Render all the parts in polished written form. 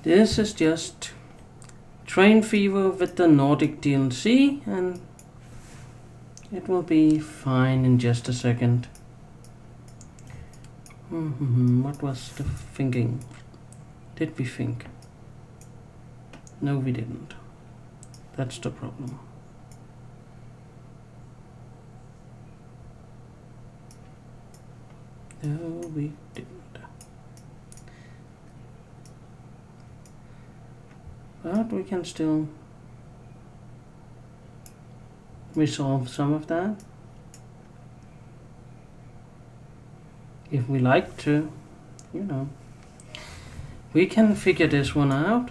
This is just Train Fever with the Nordic DLC, and it will be fine in just a second. What was the thinking? Did we think? No, we didn't. That's the problem. No, we didn't. But we can still resolve some of that if we like to, you know. We can figure this one out.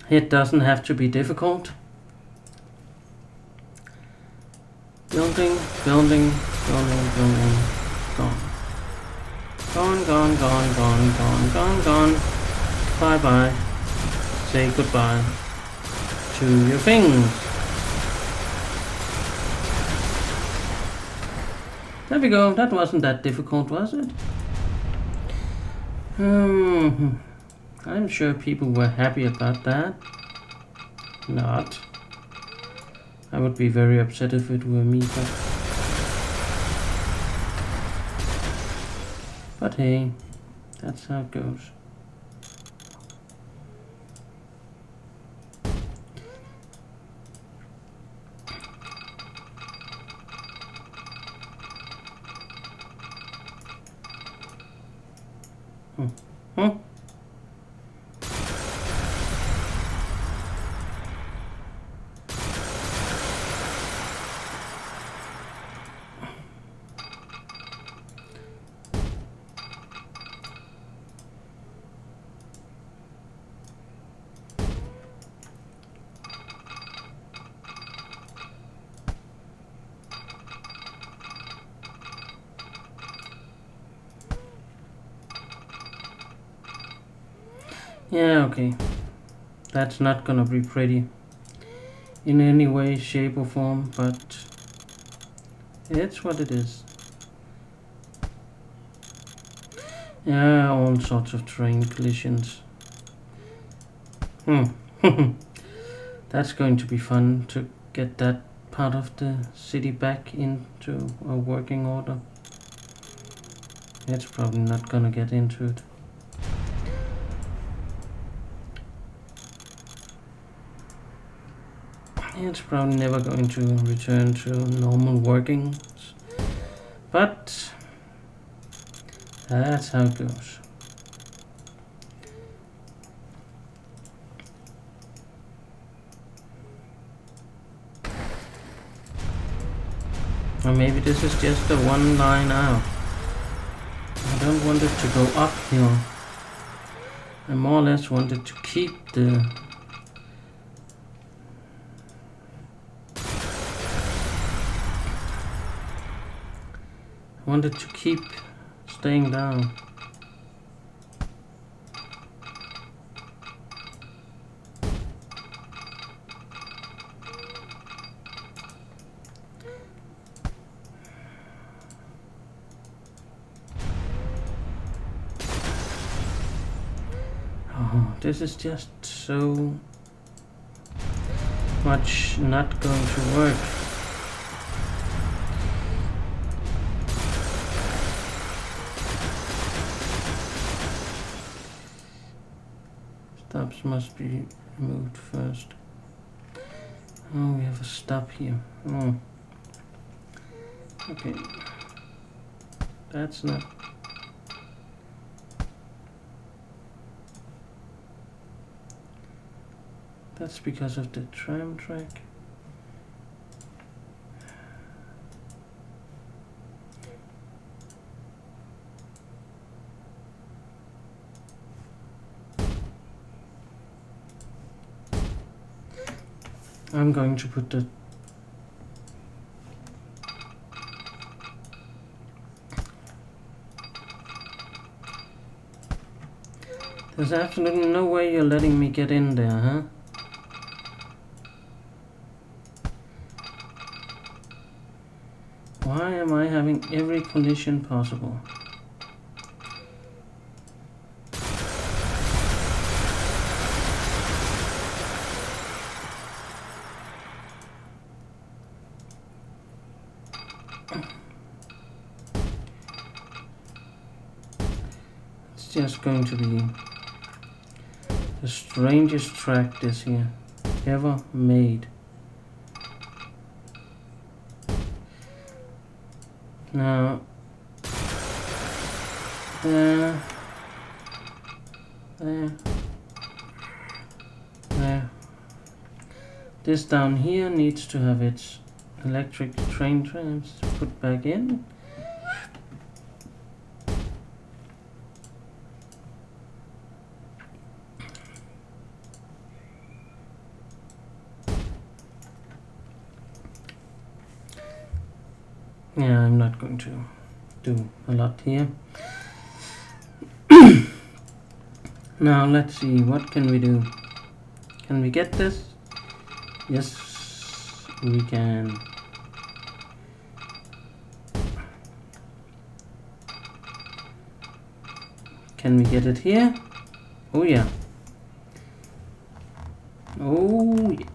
It doesn't have to be difficult. Building, building, building, building. Gone. Gone, gone, gone, gone, gone, gone, gone. Bye bye. Say goodbye to your things. There we go. That wasn't that difficult, was it? I'm sure people were happy about that. Not. I would be very upset if it were me, but hey, that's how it goes. Yeah, okay. That's not gonna be pretty in any way, shape or form, but it's what it is. Yeah, all sorts of train collisions. That's going to be fun to get that part of the city back into a working order. It's probably not gonna get into it. It's probably never going to return to normal workings, but that's how it goes. Or maybe this is just a one line out. I don't want it to go uphill. I more or less wanted to keep the staying down. Oh, this is just so much not going to work. Stops must be removed first. Oh, we have a stop here. Oh. Okay. That's not... That's because of the tram track. I'm going to put the There's absolutely no way you're letting me get in there, huh? Why am I having every collision possible? just going to be the strangest track this year ever made. Now, there. This down here needs to have its electric train trams put back in. Yeah, I'm not going to do a lot here. Now let's see, what can we do? Can we get this? Yes, we can. Can we get it here? Oh yeah. Oh yeah.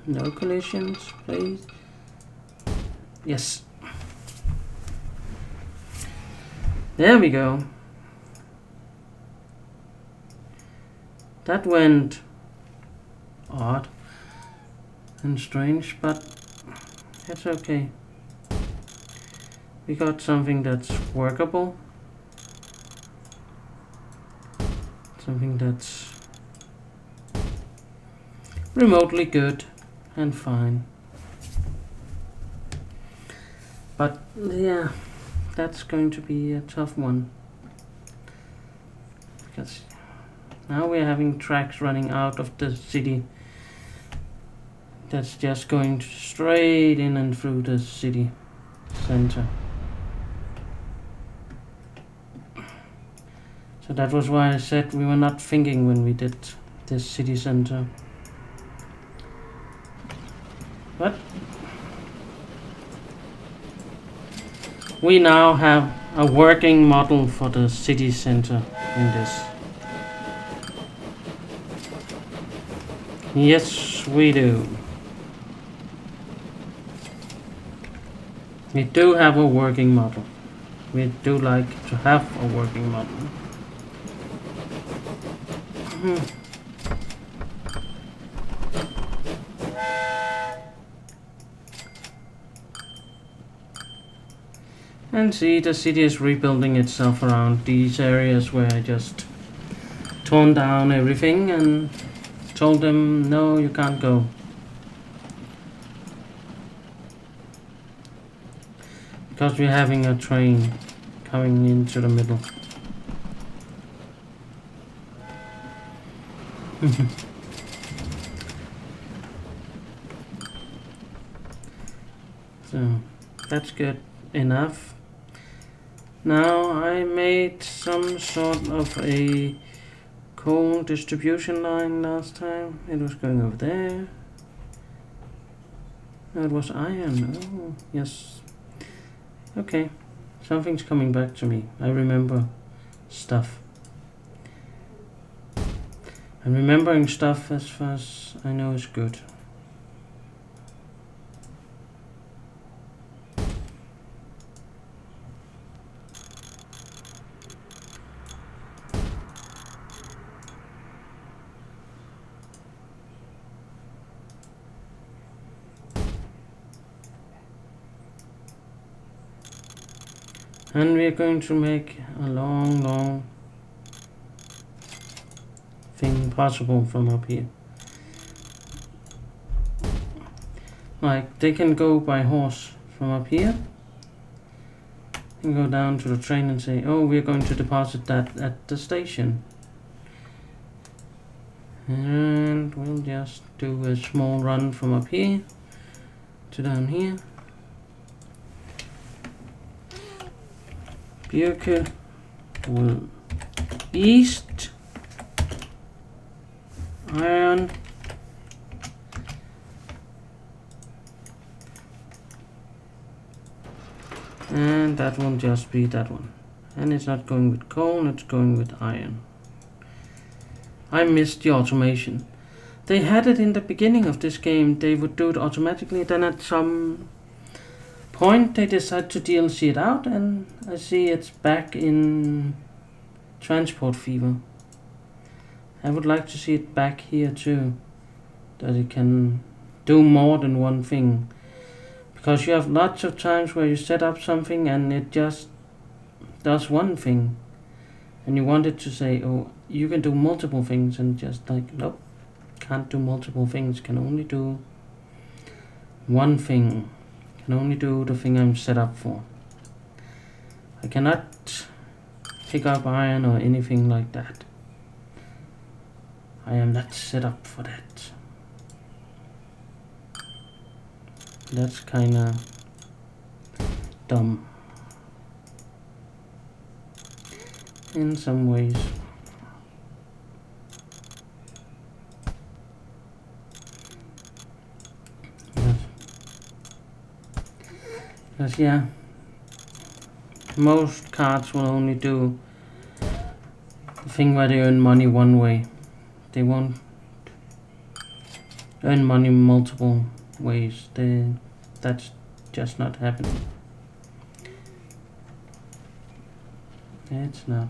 No collisions, please. Yes. There we go. That went odd and strange, but it's okay. We got something that's workable. Something that's remotely good and fine. But yeah, that's going to be a tough one. Because now we're having tracks running out of the city that's just going straight in and through the city center. So that was why I said we were not thinking when we did this city center. But we now have a working model for the city center in this. Yes, we do. We do have a working model. We do like to have a working model. And see, the city is rebuilding itself around these areas where I just torn down everything and told them, no, you can't go. Because we're having a train coming into the middle. So, that's good enough. Now I made some sort of a coal distribution line last time. It was going over there. No, it was iron. Oh, yes. Okay. Something's coming back to me. I remember stuff. And remembering stuff as far as I know is good. And we are going to make a long thing possible from up here. Like, they can go by horse from up here and go down to the train and say, oh, we're going to deposit that at the station. And we'll just do a small run from up here to down here. Bjerke will east iron. And that will just be that one. And it's not going with coal, it's going with iron. I missed the automation. They had it in the beginning of this game. They would do it automatically. Then at some point they decide to DLC it out, and I see it's back in Transport Fever. I would like to see it back here too, that it can do more than one thing. Because you have lots of times where you set up something and it just does one thing. And you want it to say, oh, you can do multiple things, and just like, nope, can't do multiple things, can only do one thing. Can only do the thing I'm set up for. I cannot pick up iron or anything like that. I am not set up for that. That's kinda dumb in some ways. Because yeah, most cards will only do the thing where they earn money one way. They won't earn money multiple ways. That's just not happening. It's not.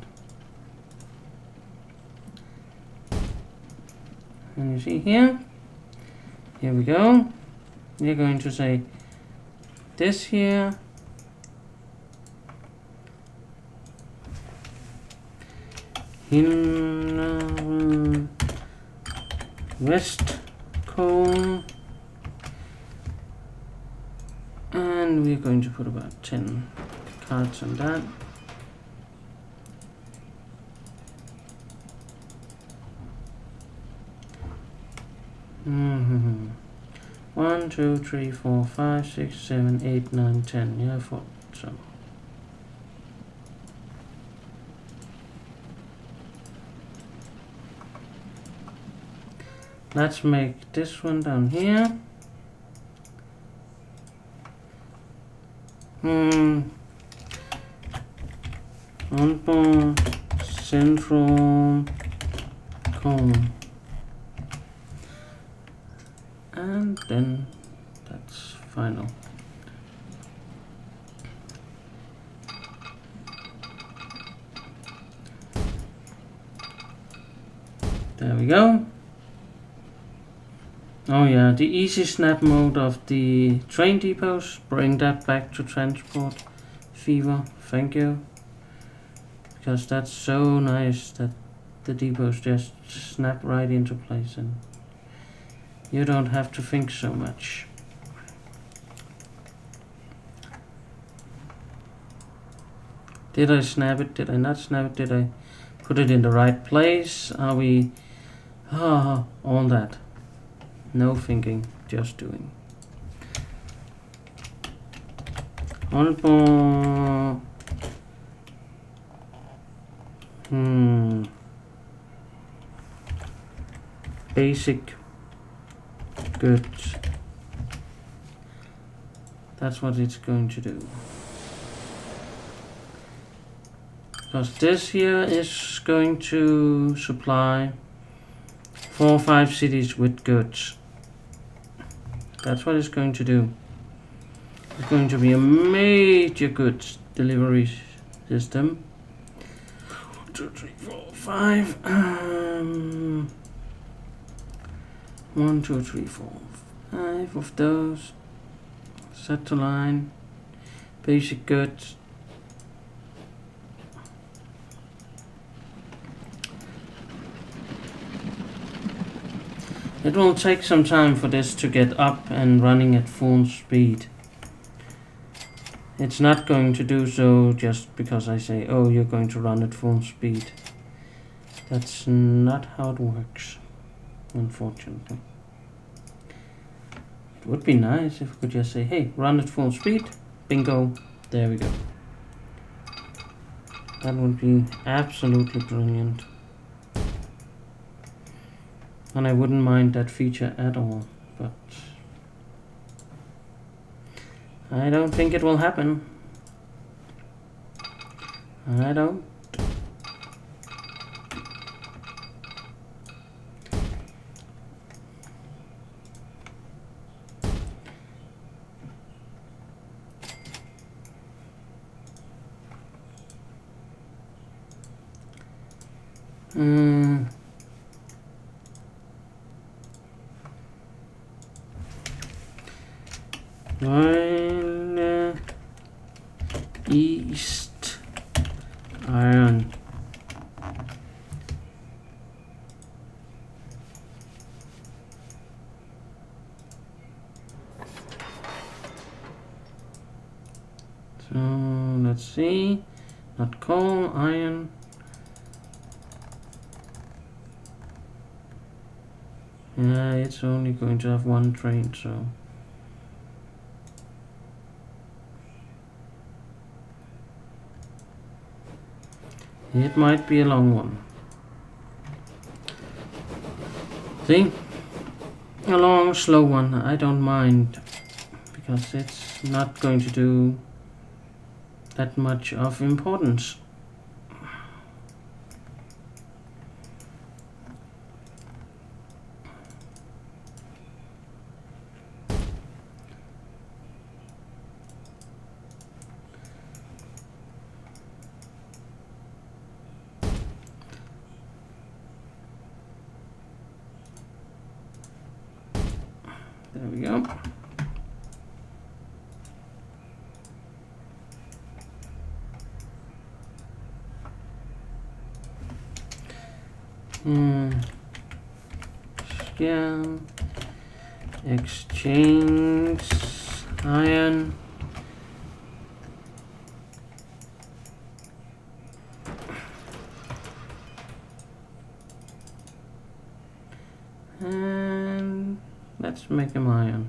And you see here we go. You're going to say this here in West Coal, and we're going to put about 10 cards on that. Mm-hmm. 1, 2, 3, 4, 5, 6, 7, 8, 9, 10. Yeah, 4. So let's make this one down here. On central cone. And then that's final. There we go. Oh yeah, the easy snap mode of the train depots, bring that back to Transport Fever, thank you. Because that's so nice that the depots just snap right into place and you don't have to think so much. Did I snap it? Did I not snap it? Did I put it in the right place? Are we... all that. No thinking, just doing. Basic goods. That's what it's going to do. Because this here is going to supply 4 or 5 cities with goods. That's what it's going to do. It's going to be a major goods delivery system. 1, 2, 3, 4, 5. 1, 2, 3, 4, 5 of those. Set to line. Basic goods. It will take some time for this to get up and running at full speed. It's not going to do so just because I say, oh, you're going to run at full speed. That's not how it works, unfortunately. It would be nice if we could just say, hey, run at full speed. Bingo. There we go. That would be absolutely brilliant. And I wouldn't mind that feature at all, but I don't think it will happen. I don't. While East Iron. So let's see, not coal, iron. Yeah, it's only going to have one train, so it might be a long one. See? A long, slow one. I don't mind, because it's not going to do that much of importance. There we go. Scan, exchange, iron. And let's make him iron.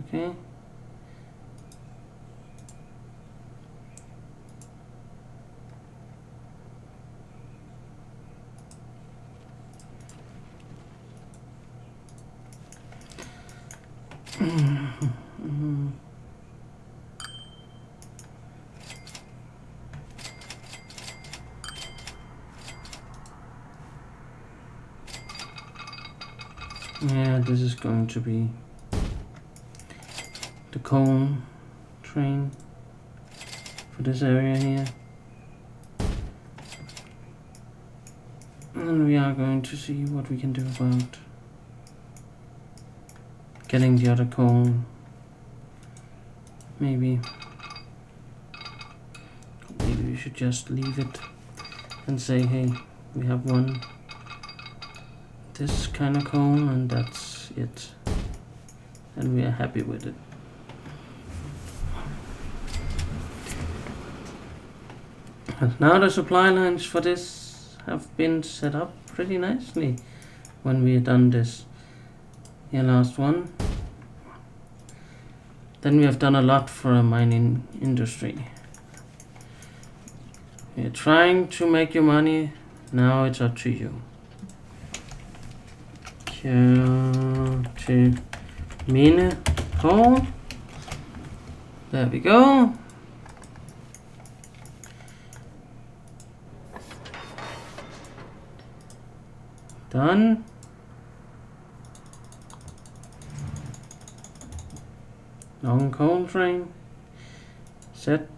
Okay. Yeah, this is going to be the coal train for this area here. And we are going to see what we can do about getting the other coal. Maybe we should just leave it and say, hey, we have one this kind of coal and that's it, and we are happy with it. And now the supply lines for this have been set up pretty nicely when we done this here last one. Then we have done a lot for a mining industry. We're trying to make you money, now it's up to you. To mine coal. There we go. Done. Long coal train. Set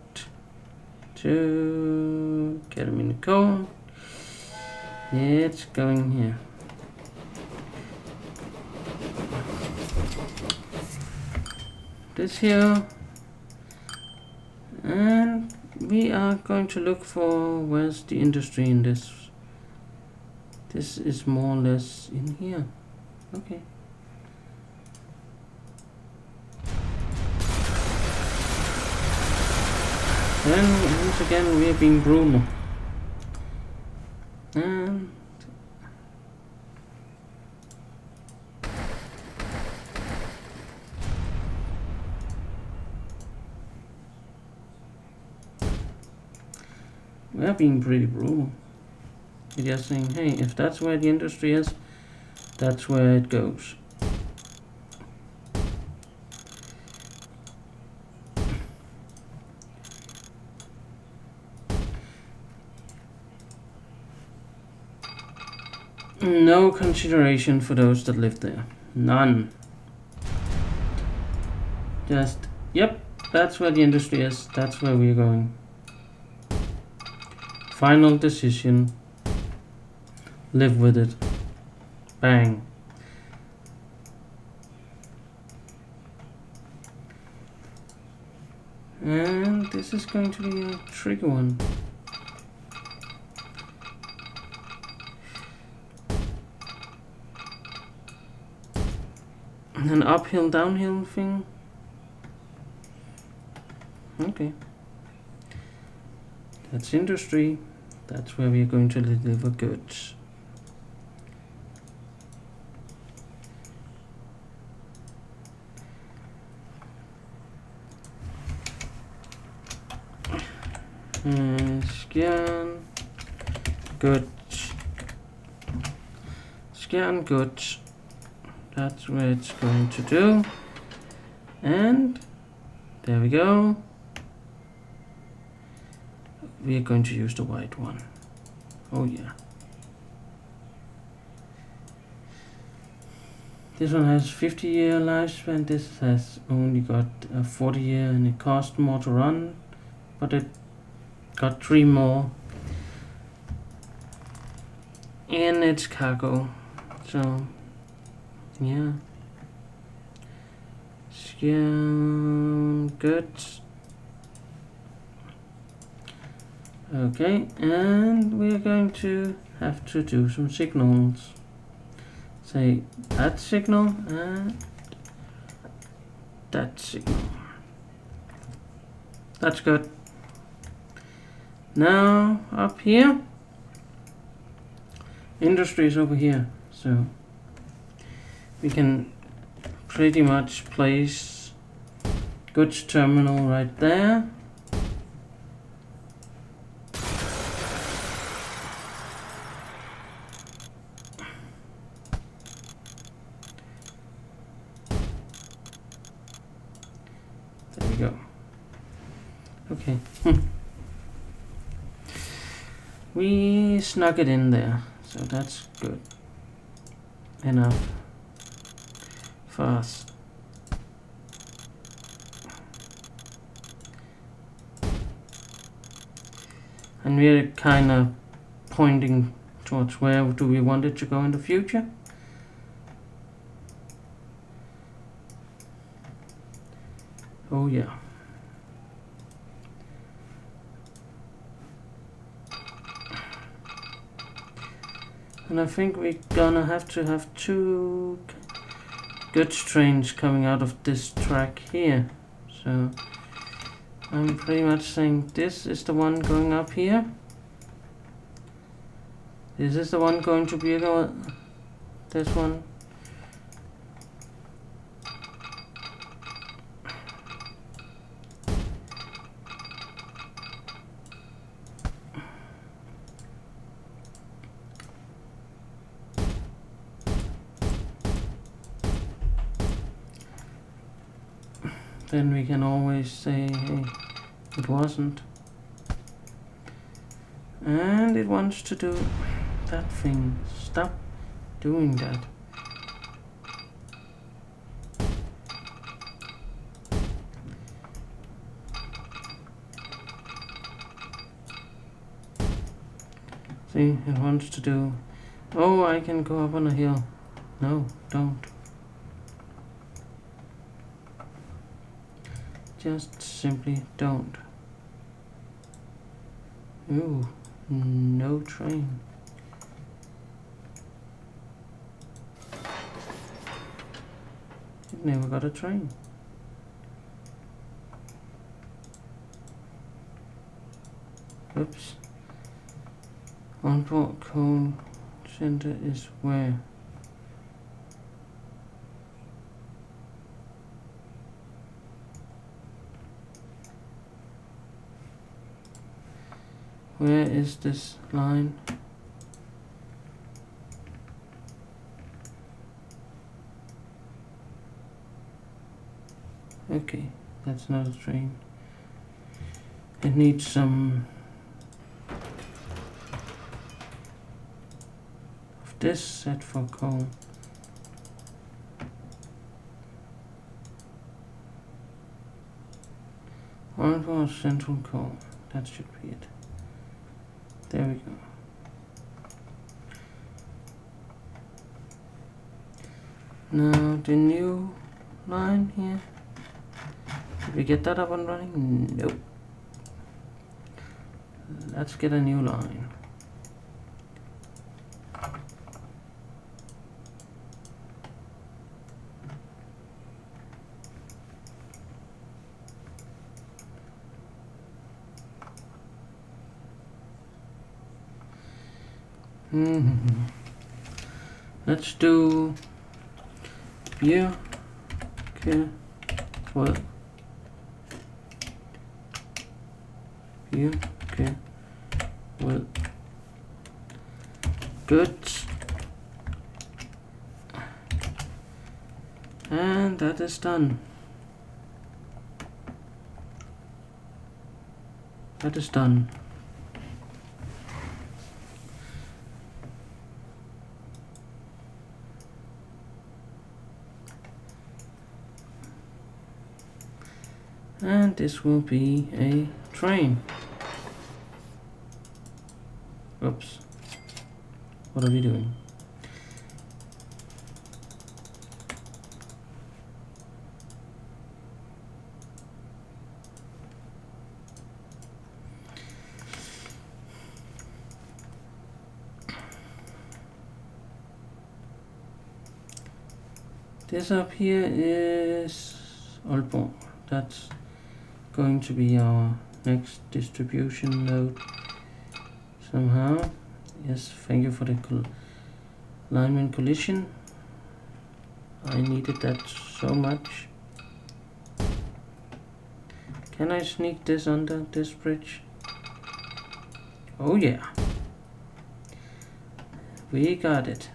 to get them in the coal. It's going here. This here, and we are going to look for where's the industry in this. This is more or less in here. Okay. Then once again we are being brutal. And We're being pretty brutal. We're just saying, hey, if that's where the industry is, that's where it goes. No consideration for those that live there. None. Just, yep, that's where the industry is. That's where we're going. Final decision. Live with it. Bang. And this is going to be a tricky one. An uphill, downhill thing. Okay. That's industry. That's where we're going to deliver goods. Scan goods. Scan goods. That's what it's going to do. And there we go. We are going to use the white one. Oh yeah. This one has 50-year lifespan. This has only got a 40-year, and it cost more to run, but it got 3 more in its cargo. So yeah. Scan goods. Okay, and we're going to have to do some signals. Say that signal and that signal. That's good. Now up here, industry is over here, so we can pretty much place goods terminal right there. There we go. Okay. We snuck it in there, so that's good enough for us. And we're kind of pointing towards where do we want it to go in the future. Oh yeah. And I think we're gonna have to have 2 goods trains coming out of this track here. So I'm pretty much saying this is the one going up here. This is the one going to be this one. Then we can always say, hey, it wasn't. And it wants to do that thing. Stop doing that. See, it wants to do, oh, I can go up on a hill. No, don't. Just simply don't. Ooh, no train. It never got a train. Oops. On-board coal center is where? Where is this line? Okay, that's not a train. It needs some of this set for coal. One for central coal. That should be it. There we go. Now the new line here. Did we get that up and running? Nope. Let's get a new line. Let's do here. Okay. Well. Here. Okay. Well. Good. And that is done. That is done. And this will be a train. Oops. What are we doing? This up here is Aalborg. That's going to be our next distribution node somehow. Yes, thank you for the alignment collision. I needed that so much. Can I sneak this under this bridge? Oh yeah. We got it.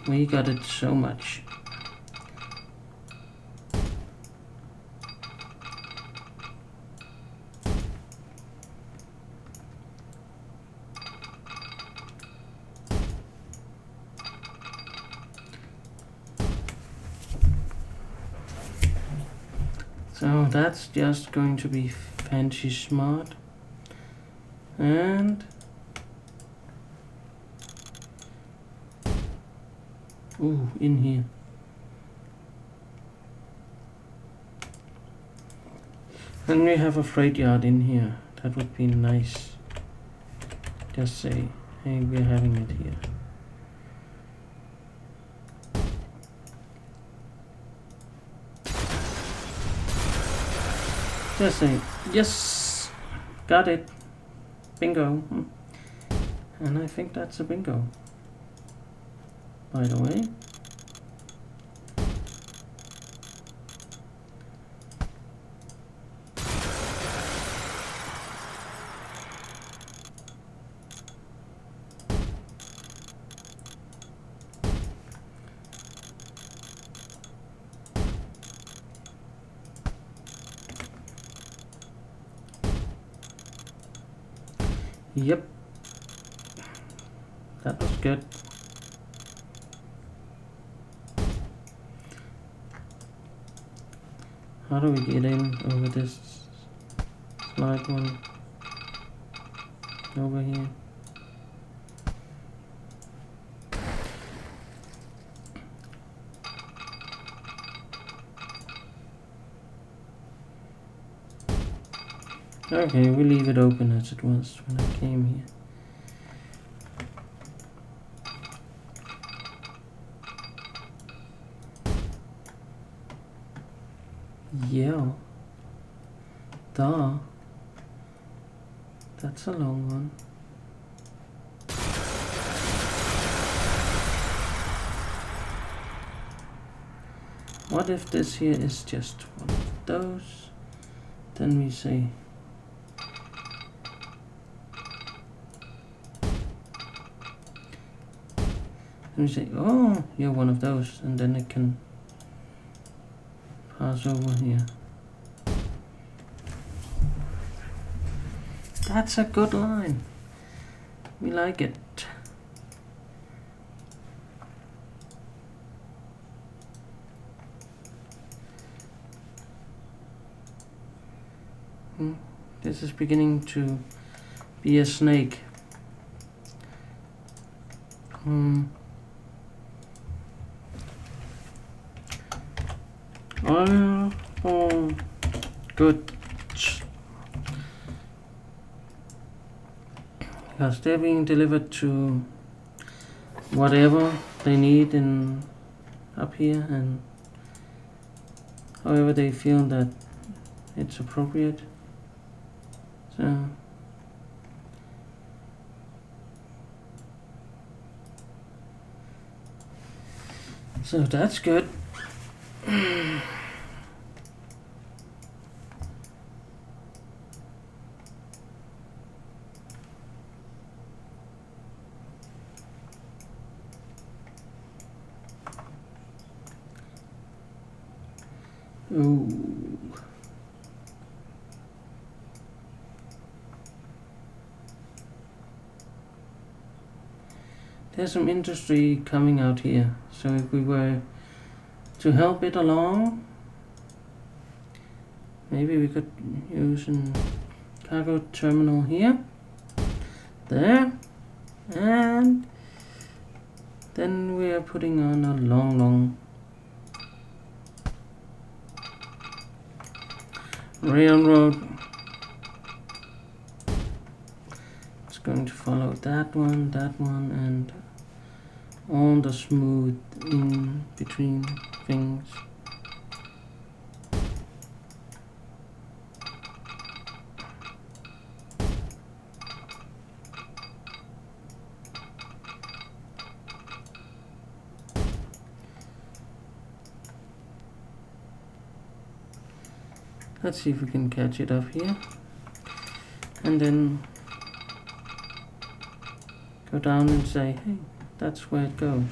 We got it so much. So that's just going to be fancy smart. And ooh, in here. And we have a freight yard in here. That would be nice. Just say, hey, we're having it here. Just say, yes, got it, bingo. And I think that's a bingo, by the way. Yep, that was good. How do we get in over this slide one? Over here. Okay, we leave it open as it was when I came here. Yeah. Duh. That's a long one. What if this here is just one of those? Then we say And we say, oh, you're one of those, and then it can pass over here. That's a good line. We like it. This is beginning to be a snake. Oh, good. Because they're being delivered to whatever they need in up here, and however they feel that it's appropriate. So that's good. Ooh. There's some industry coming out here, so if we were to help it along, maybe we could use a cargo terminal here, there, and then we are putting on a long railroad. It's going to follow that one, and all the smooth in between things. Let's see if we can catch it up here, and then go down and say, hey, that's where it goes.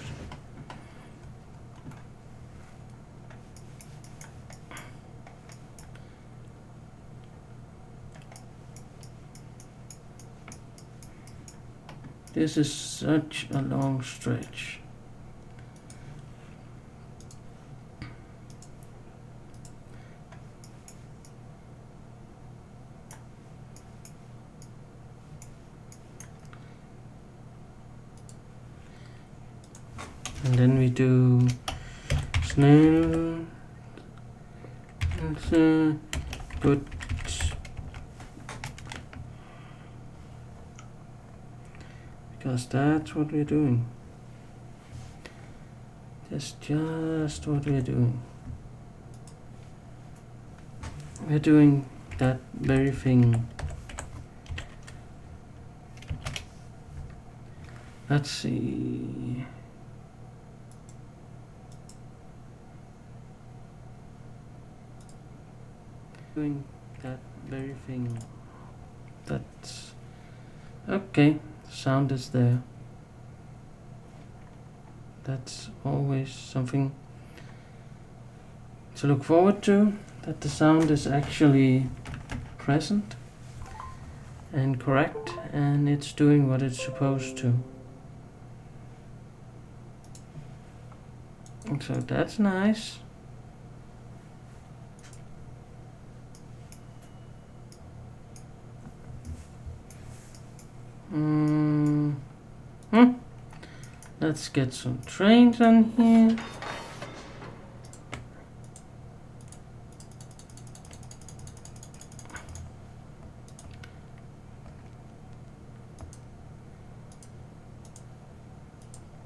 This is such a long stretch. And then we do snail. It's good. Because that's what we're doing. That's just what we're doing. We're doing that very thing. Let's see. Doing that very thing. That's okay. Sound is there. That's always something to look forward to, that the sound is actually present and correct, and it's doing what it's supposed to. And so that's nice. Let's get some trains on here.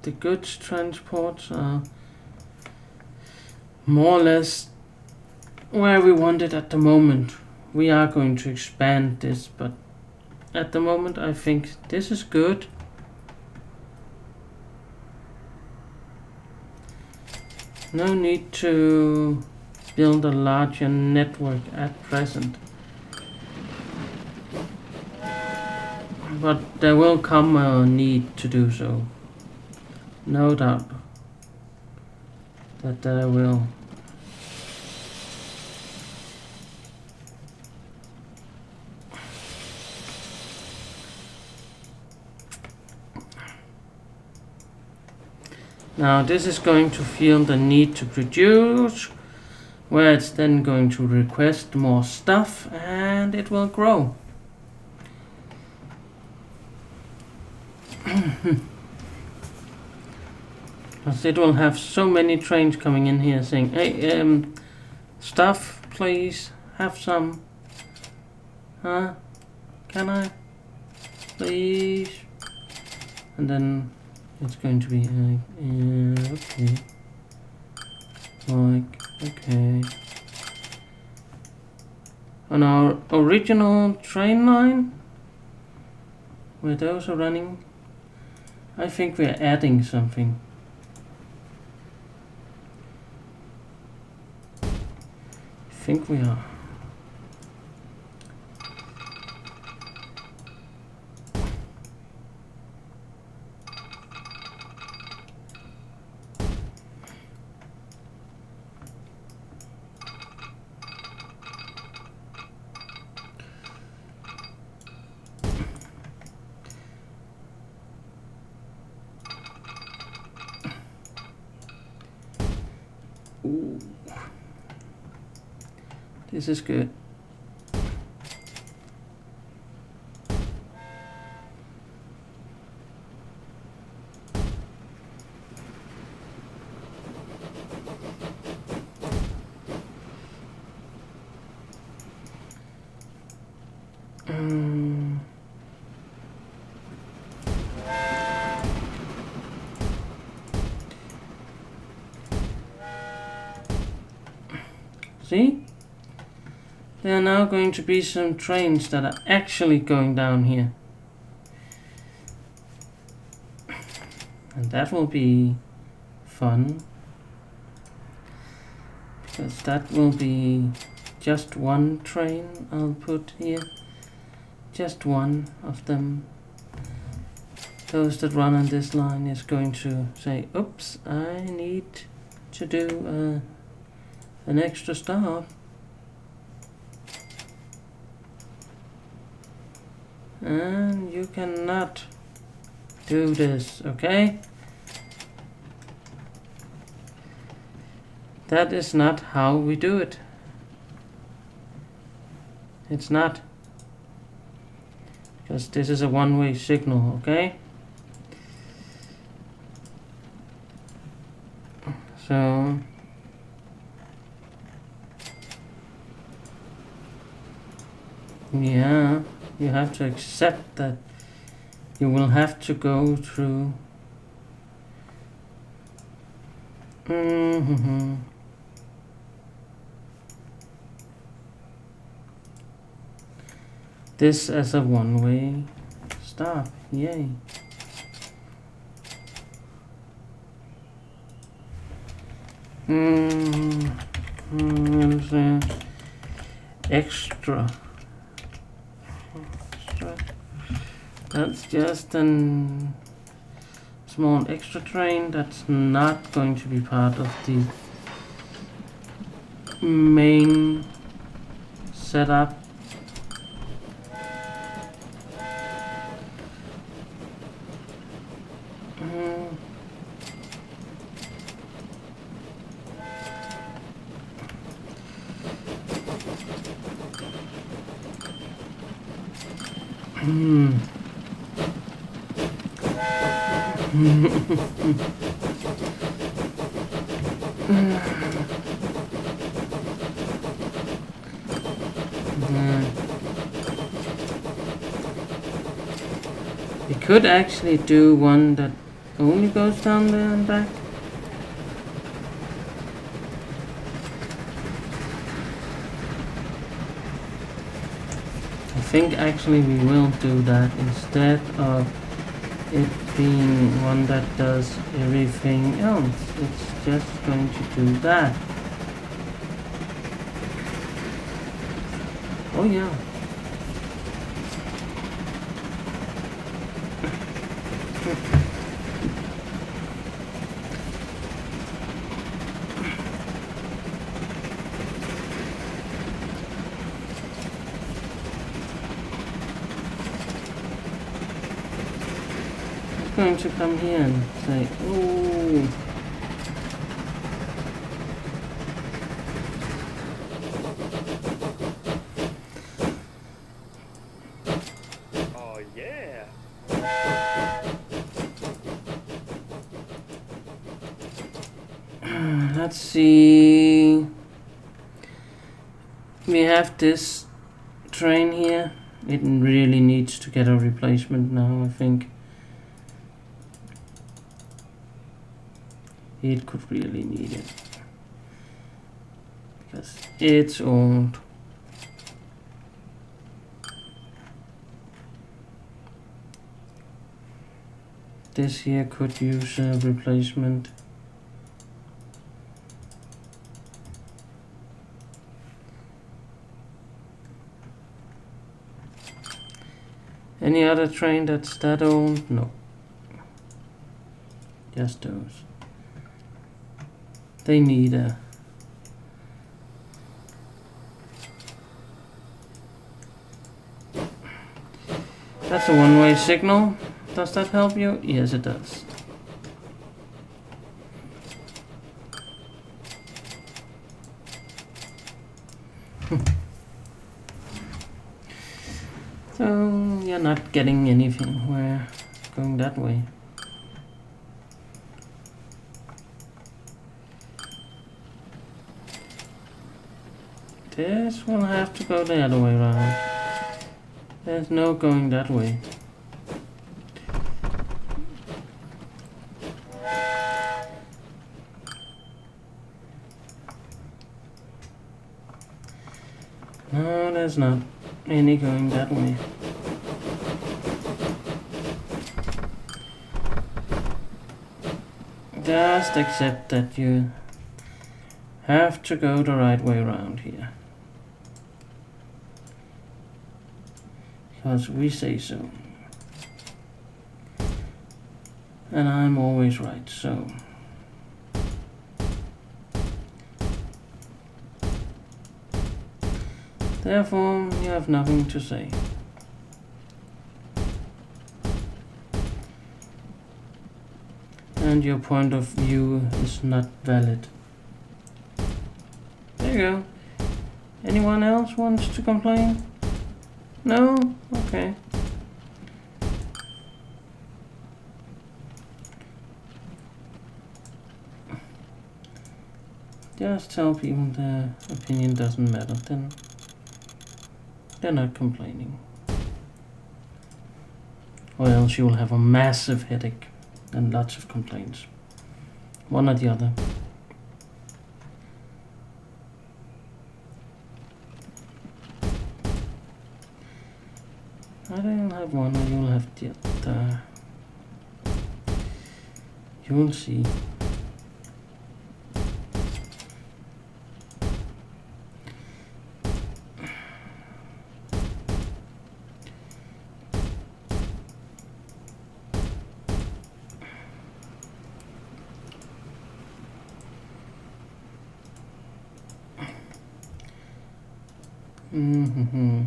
The goods transports are more or less where we want it at the moment. We are going to expand this, but at the moment I think this is good. No need to build a larger network at present. But there will come a need to do so. No doubt that I will. Now this is going to feel the need to produce, where it's then going to request more stuff, and it will grow. Because it will have so many trains coming in here saying, hey, stuff, please, have some. Huh? Can I? Please? And then it's going to be like, okay. Like, okay. On our original train line, where those are running, I think we're adding something. I think we are. Ooh. This is good. See? There are now going to be some trains that are actually going down here. And that will be fun. Because that will be just one train I'll put here. Just one of them. Those that run on this line is going to say, oops, I need to do an extra stop. And you cannot do this, okay? That is not how we do it. It's not. Because this is a one-way signal, okay? So yeah, you have to accept that you will have to go through this as a one-way stop. Yay. Extra. That's just a small extra train that's not going to be part of the main setup. We could actually do one that only goes down there and back. I think actually we will do that instead of it being one that does everything else. It's just going to do that. Oh yeah. going to come here and say, ooh. Oh yeah. Let's see. We have this train here. It really needs to get a replacement now, I think. It could really need it. Because it's old. This here could use a replacement. Any other train that's that old? No. Just those. They need a... That's a one-way signal. Does that help you? Yes, it does. So, you're not getting anything. We're going that way. This will have to go the other way around. There's no going that way. No, there's not any going that way. Just accept that you have to go the right way around here. Because we say so. And I'm always right, so. Therefore, you have nothing to say. And your point of view is not valid. There you go. Anyone else wants to complain? No? Okay. Just tell people their opinion doesn't matter, then they're not complaining. Or else you will have a massive headache and lots of complaints. One or the other. I don't have one, or you'll have the other. You'll see. Mm-hmm.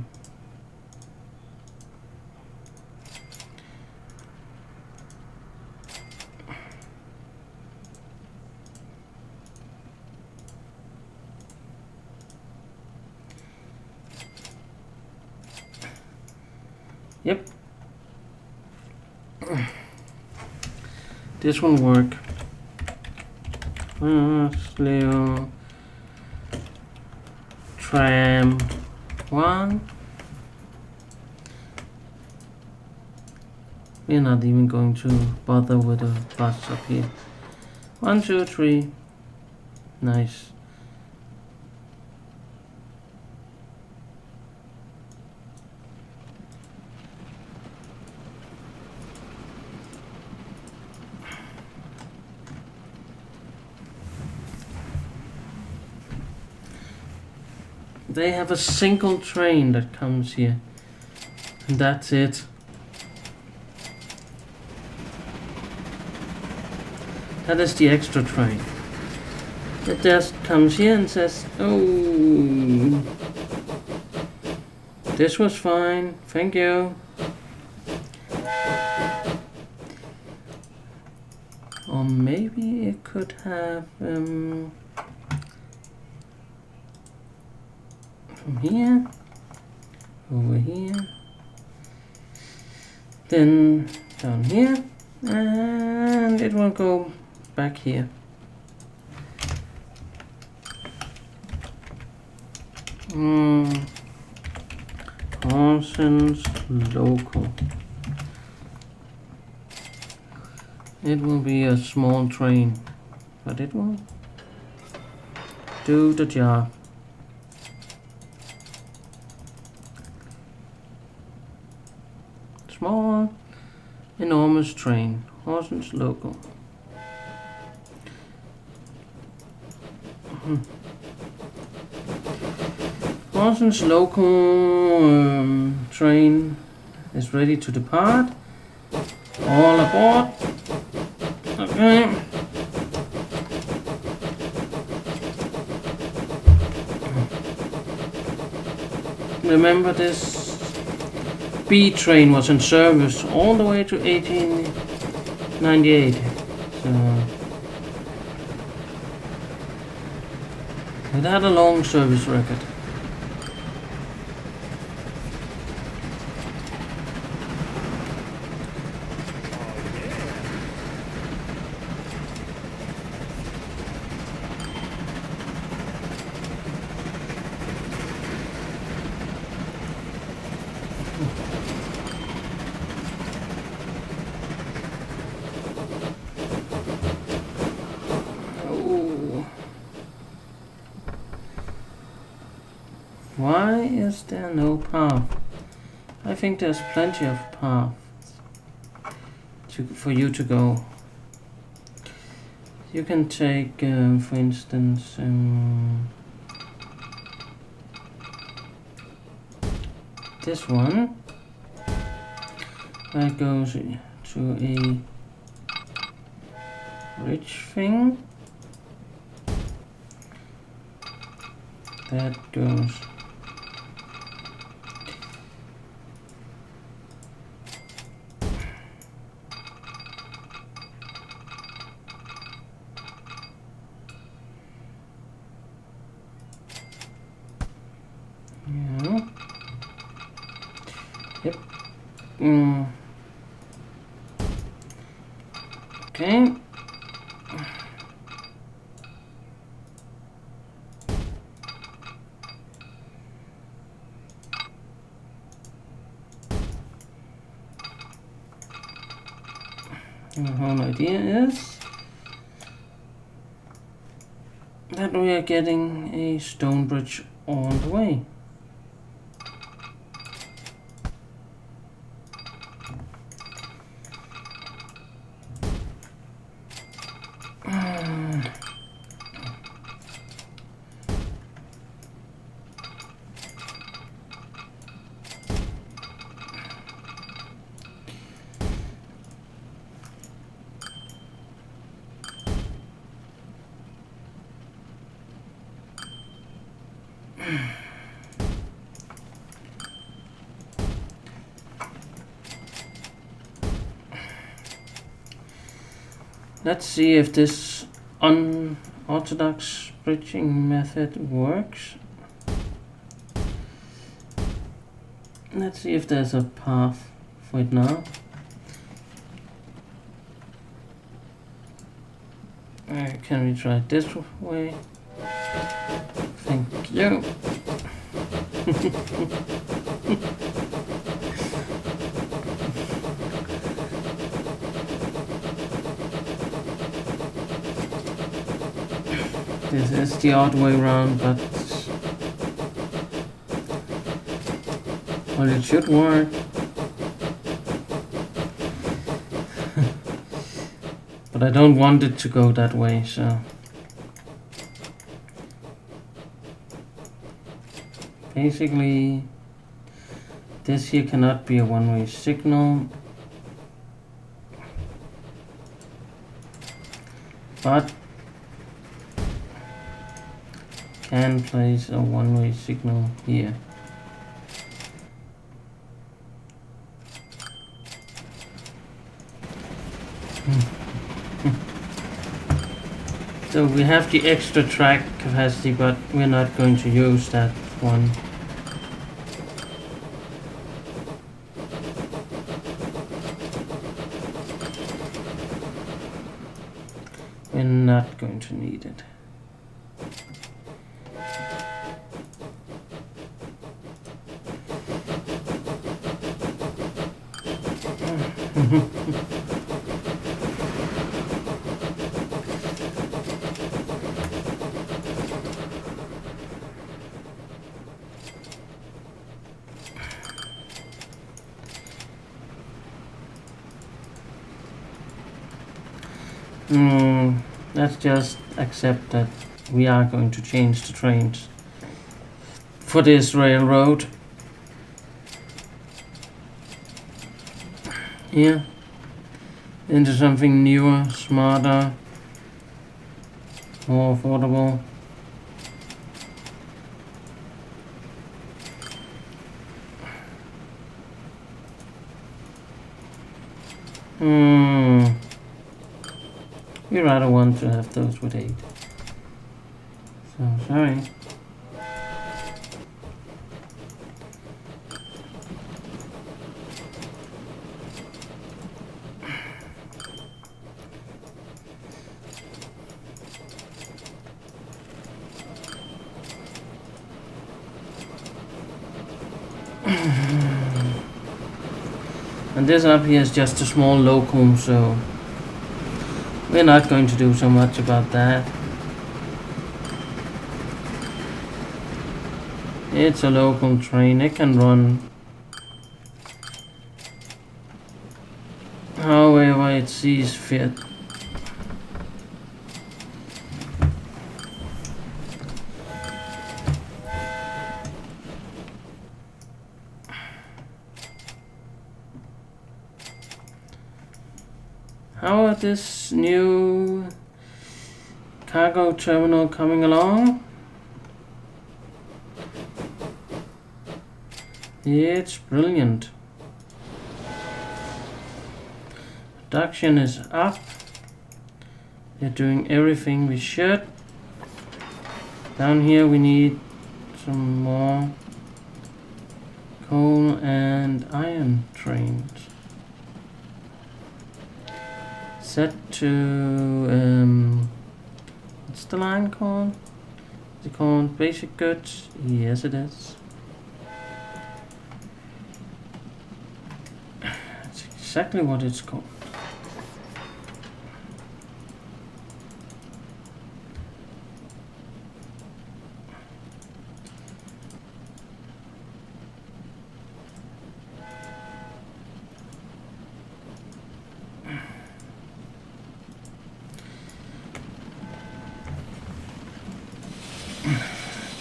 Yep. This will work. Leo. Tram 1. We're not even going to bother with a bus up here. 1, 2, 3. Nice. They have a single train that comes here, and that's it. That is the extra train. It just comes here and says, oh, this was fine, thank you. Or maybe it could have from here over here, then down here, and it will go back here. Horsens local. It will be a small train, but it will do the job. Small, enormous train. Horsens local. Horsens local train is ready to depart. All aboard. Okay. Remember, this B train was in service all the way to 1898. So it had a long service record. Why is there no path? I think there's plenty of paths for you to go. You can take, for instance, this one that goes to a bridge thing. That goes Yep. Okay. And the whole idea is that we are getting a stone bridge all the way. Let's see if this unorthodox bridging method works. Let's see if there's a path for it now. Can we try it this way? Thank you. This is the odd way around, but well, it should work. But I don't want it to go that way, so basically this here cannot be a one-way signal, but can place a one-way signal here. So we have the extra track capacity, but we're not going to use that one. We're not going to need it. Let's just accept that we are going to change the trains for this railroad. Here. Into something newer, smarter, more affordable. We rather want to have those with 8. So, sorry. And this up here is just a small locum, so we're not going to do so much about that. It's a local train, it can run however it sees fit. How is this new cargo terminal coming along? It's brilliant. Production is up. We're doing everything we should. Down here we need some more coal and iron trains. Set to what's the line called? Is it called basic goods? Yes, it is. That's exactly what it's called.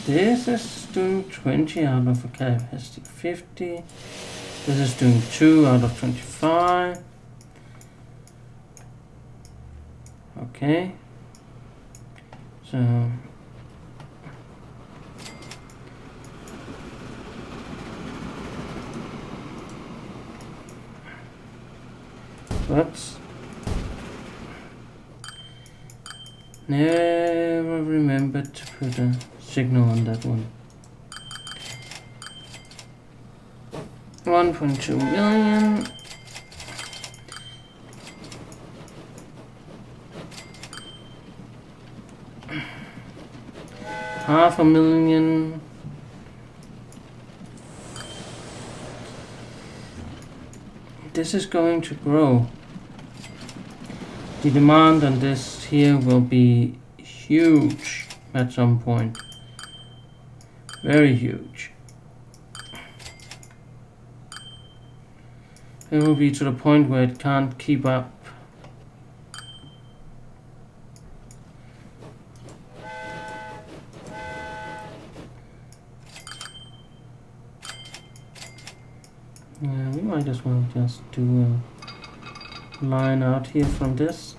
This is doing 20 out of a capacity 50. This is doing 2 out of 25. Okay. So whoops. Never remembered to put a signal on that one. 1.2 million. Half a million. This is going to grow. The demand on this here will be huge at some point. Very huge. It will be to the point where it can't keep up. Yeah, we might as well just do a line out here from this.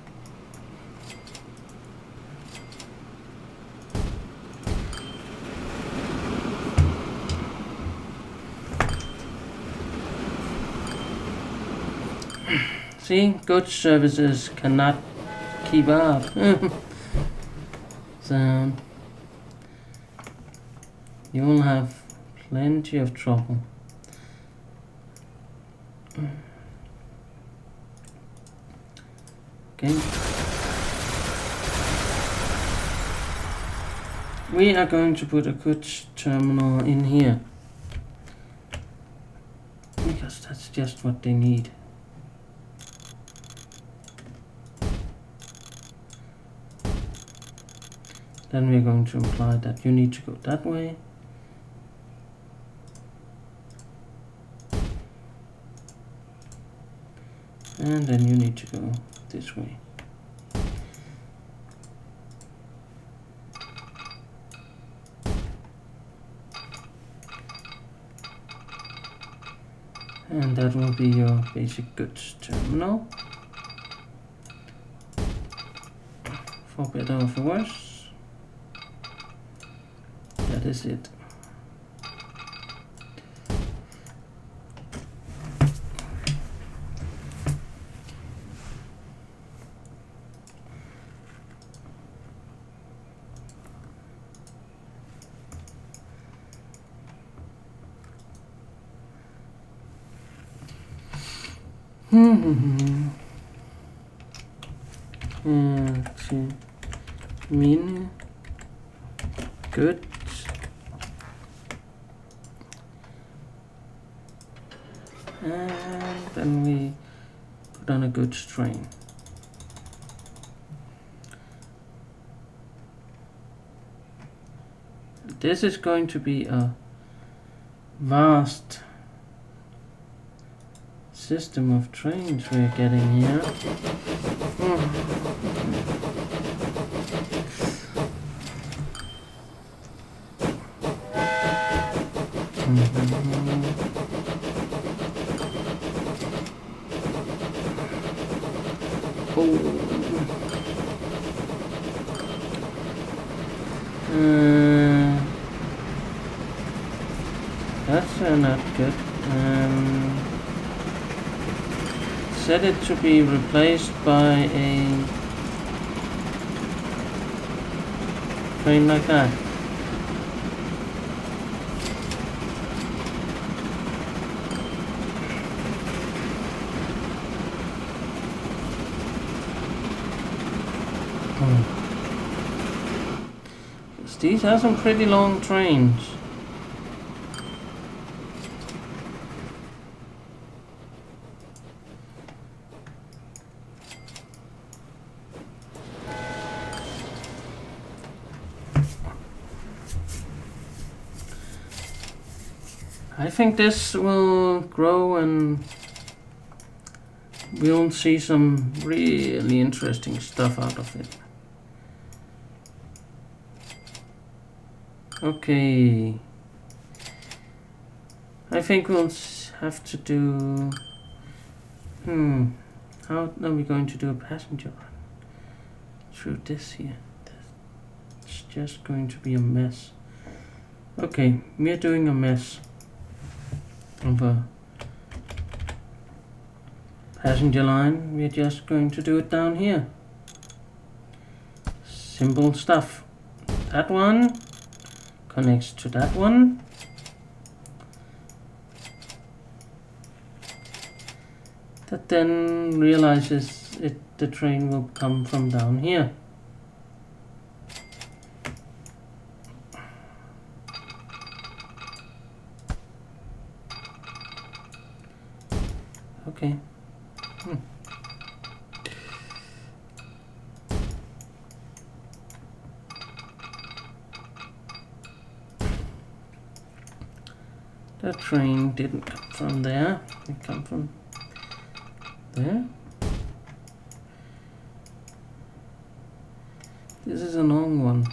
See, goods services cannot keep up. you will have plenty of trouble. Okay. We are going to put a goods terminal in here, because that's just what they need. Then we're going to imply that you need to go that way. And then you need to go this way. And that will be your basic goods terminal. For better or for worse. That is it. Let's see. Min goods and then we put on a goods train. This is going to be a vast system of trains we're getting here. That's not good. Set it to be replaced by a train like that. These are some pretty long trains. I think this will grow and we'll see some really interesting stuff out of it. Okay, I think we'll have to do, how are we going to do a passenger run through this here? It's just going to be a mess. Okay, we're doing a mess of a passenger line. We're just going to do it down here. Simple stuff. That one connects to that one. That then realizes the train will come from down here. Okay. The train didn't come from there, it came from there. This is a long one.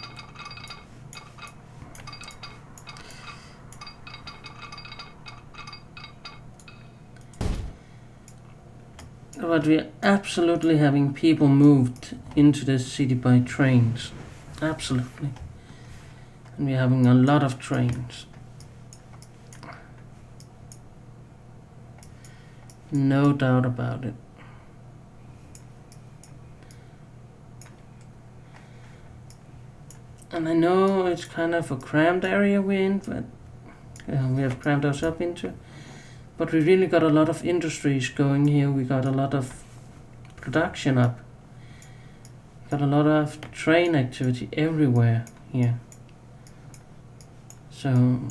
But we're absolutely having people moved into this city by trains. Absolutely. And we're having a lot of trains. No doubt about it. I know it's kind of a cramped area we're in, but we have crammed ourselves into. But we really got a lot of industries going here. We got a lot of production up. Got a lot of train activity everywhere here. So,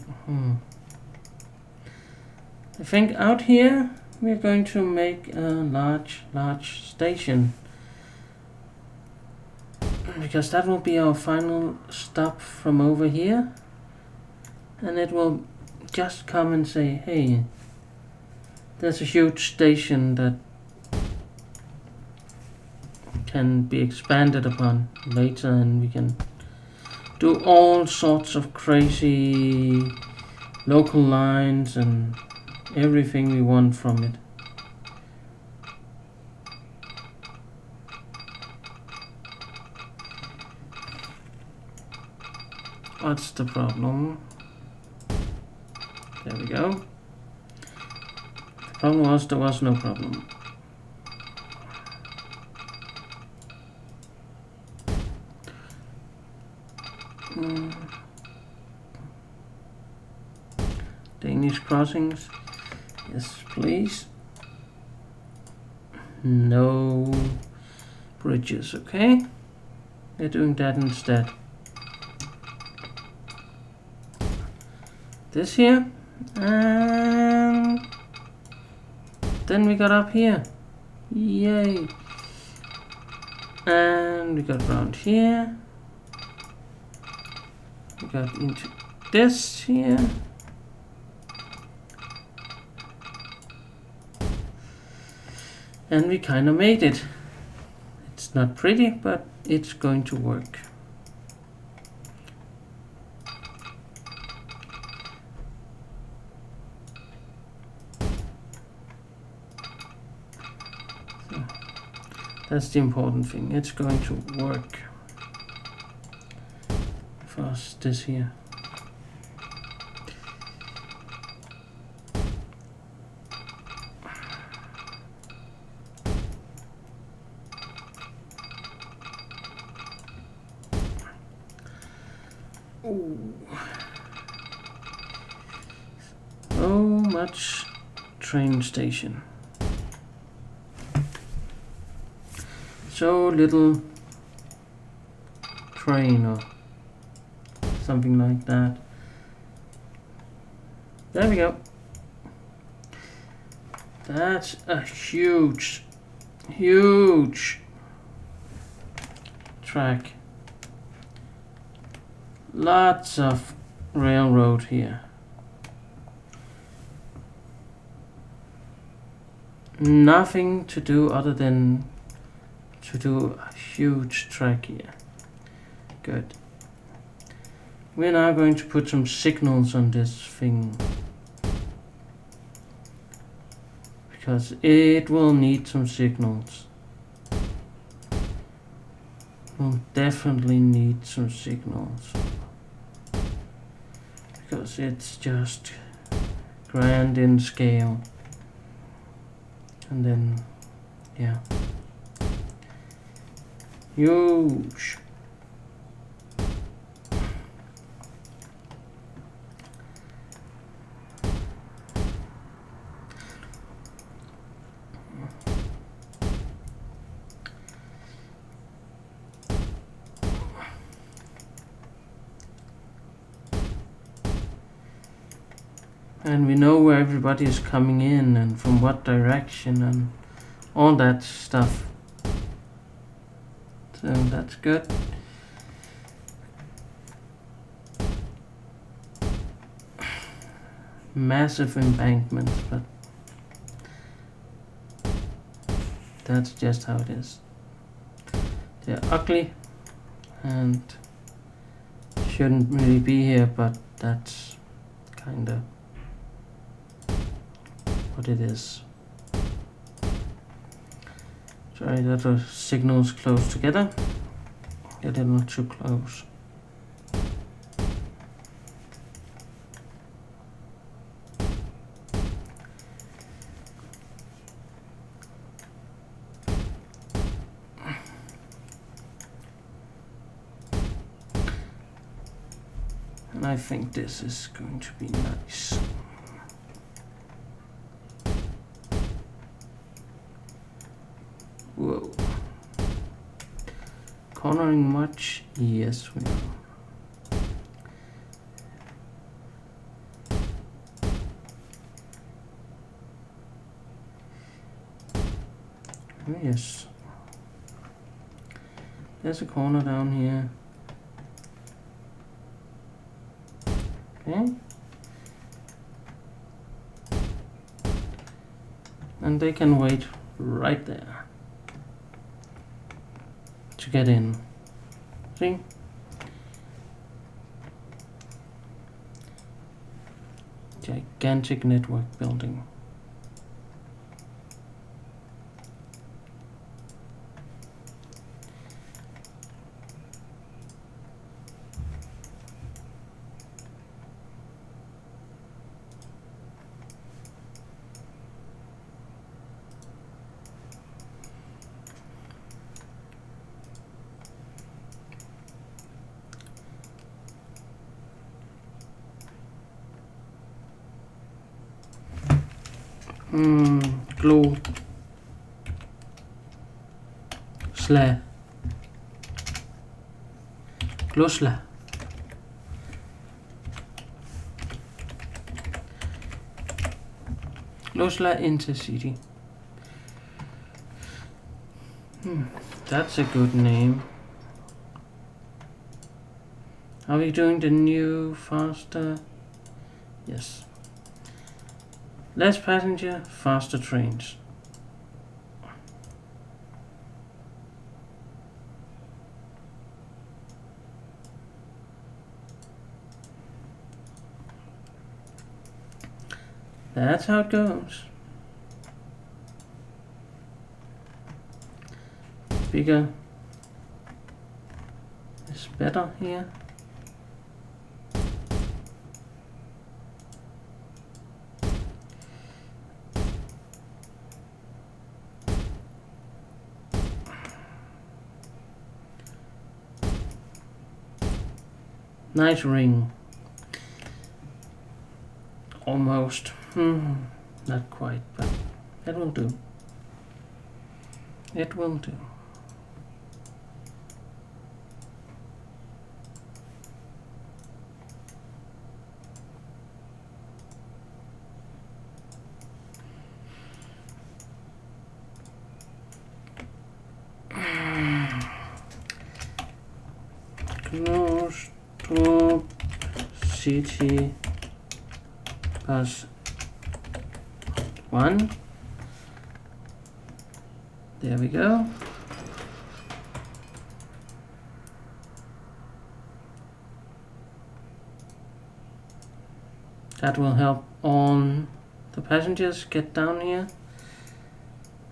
I think out here we're going to make a large station. Because that will be our final stop from over here. And it will just come and say, hey, there's a huge station that can be expanded upon later, and we can do all sorts of crazy local lines and everything we want from it. What's the problem? There we go. The problem was there was no problem. Danish crossings. Yes, please. No bridges, okay? We're doing that instead. This here. And then we got up here. Yay. And we got around here. We got into this here. And we kind of made it. It's not pretty, but it's going to work. So, that's the important thing. It's going to work. For us, this here. So much train station. So little train or something like that. There we go. That's a huge track. Lots of railroad here. Nothing to do other than to do a huge track here. Good. We're now going to put some signals on this thing. Because it will need some signals. We'll definitely need some signals. Because it's just grand in scale. And then, yeah. Huge. And we know where everybody is coming in and from what direction and all that stuff. So that's good. Massive embankments, but that's just how it is. They're ugly and shouldn't really be here, but that's kinda what it is. Sorry that the signals close together. A little too close. I think this is going to be nice. Whoa. Cornering much? Yes, we are. Oh, yes. There's a corner down here. Okay. And they can wait right there to get in. See? Gigantic network building. Glue. Sla. Glosla. Glosla Intercity. That's a good name. Are we doing the new faster? Yes. Less passenger, faster trains. That's how it goes. Bigger is better here. Nice ring. Almost. Not quite, but it will do. It will do. Close to city bus 1. There we go. That will help all the passengers get down here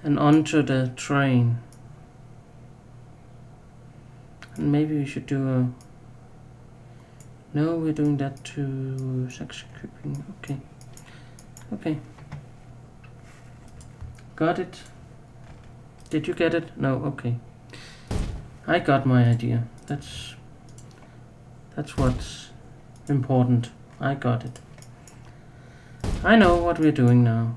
and onto the train. And maybe we should do a... No, we're doing that to sex creeping. Okay. Okay. Got it? Did you get it? No, okay. I got my idea. That's what's important. I got it. I know what we're doing now.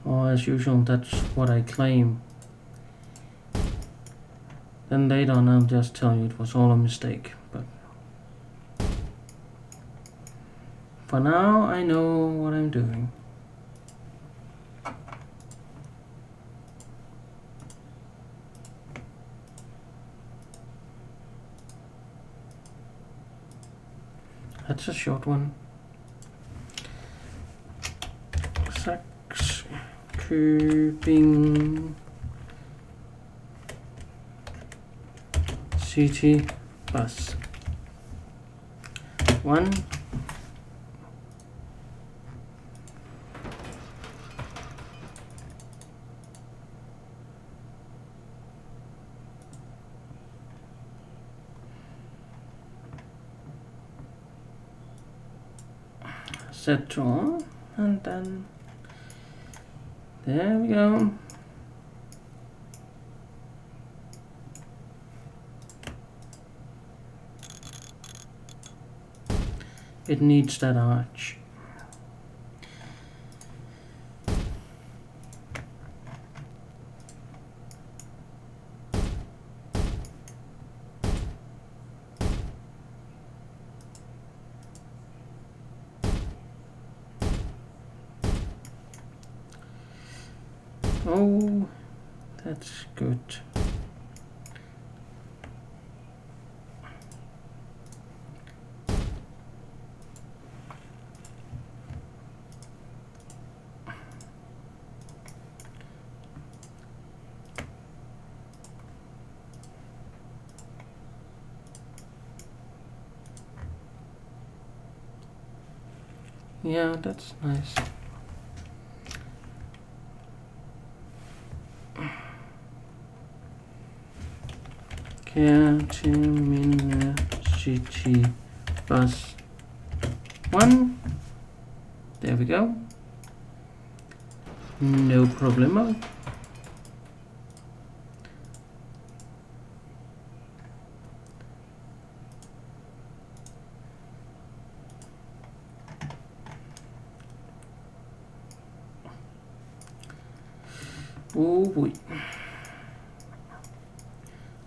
Or as usual, that's what I claim. Then later on I'll just tell you it was all a mistake. But for now I know what I'm doing. That's a short one. Sax Cubing City Bus 1. Set to on, and then there we go. It needs that arch. Oh, that's good. Yeah, that's nice. City bus 1. There we go. No problemo. Oh boy.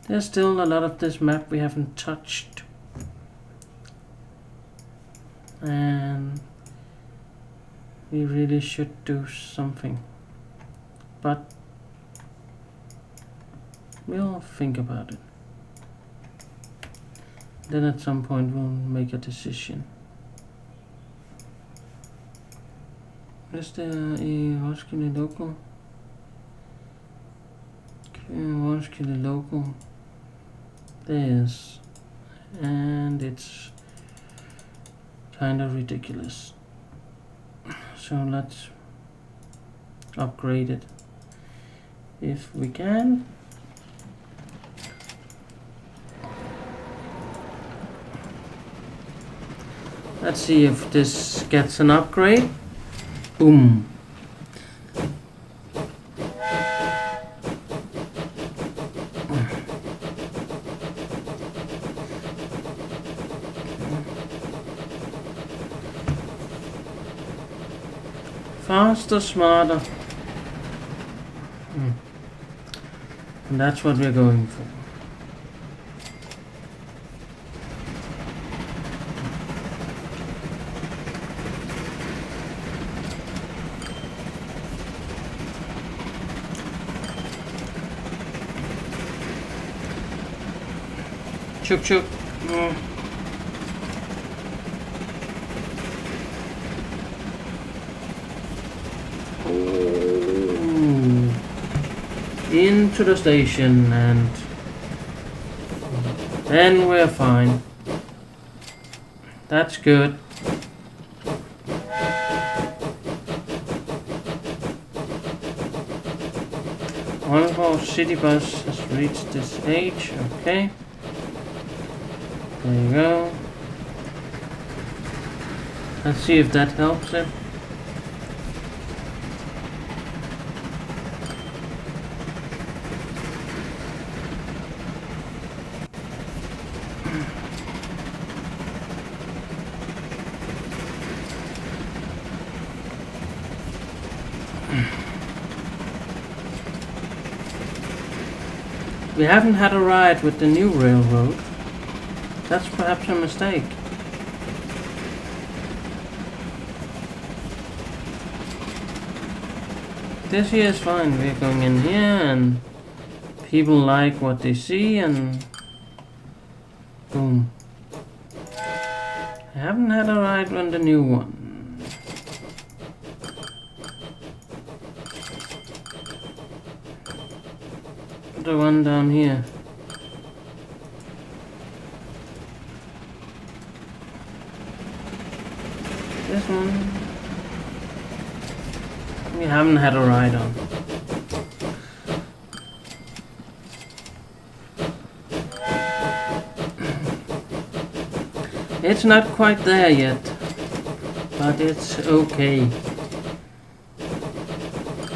There's still a lot of this map we haven't touched. And we really should do something. But we'll think about it. Then at some point we'll make a decision. Is there a Roskilde local? Roskilde local. There is. And it's kind of ridiculous. So let's upgrade it if we can. Let's see if this gets an upgrade. Boom. Faster, smarter. And that's what we're going for. Chuk chuk. Into the station, and then we're fine. That's good. One of our city bus has reached this age. Okay. There you go. Let's see if that helps it. We haven't had a ride with the new railroad. That's perhaps a mistake. This here is fine. We're going in here and people like what they see and boom. I haven't had a ride on the new one. The one down here. This one we haven't had a ride on. It's not quite there yet, but it's okay.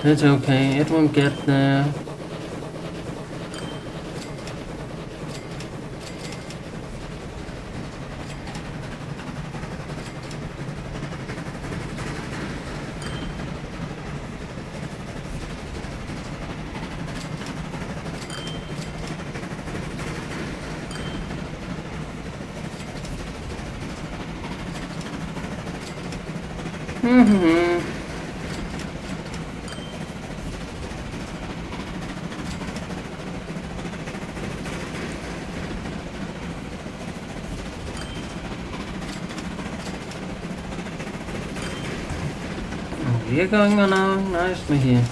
It's okay, it won't get there. Mm-hmm. We're going along nicely here.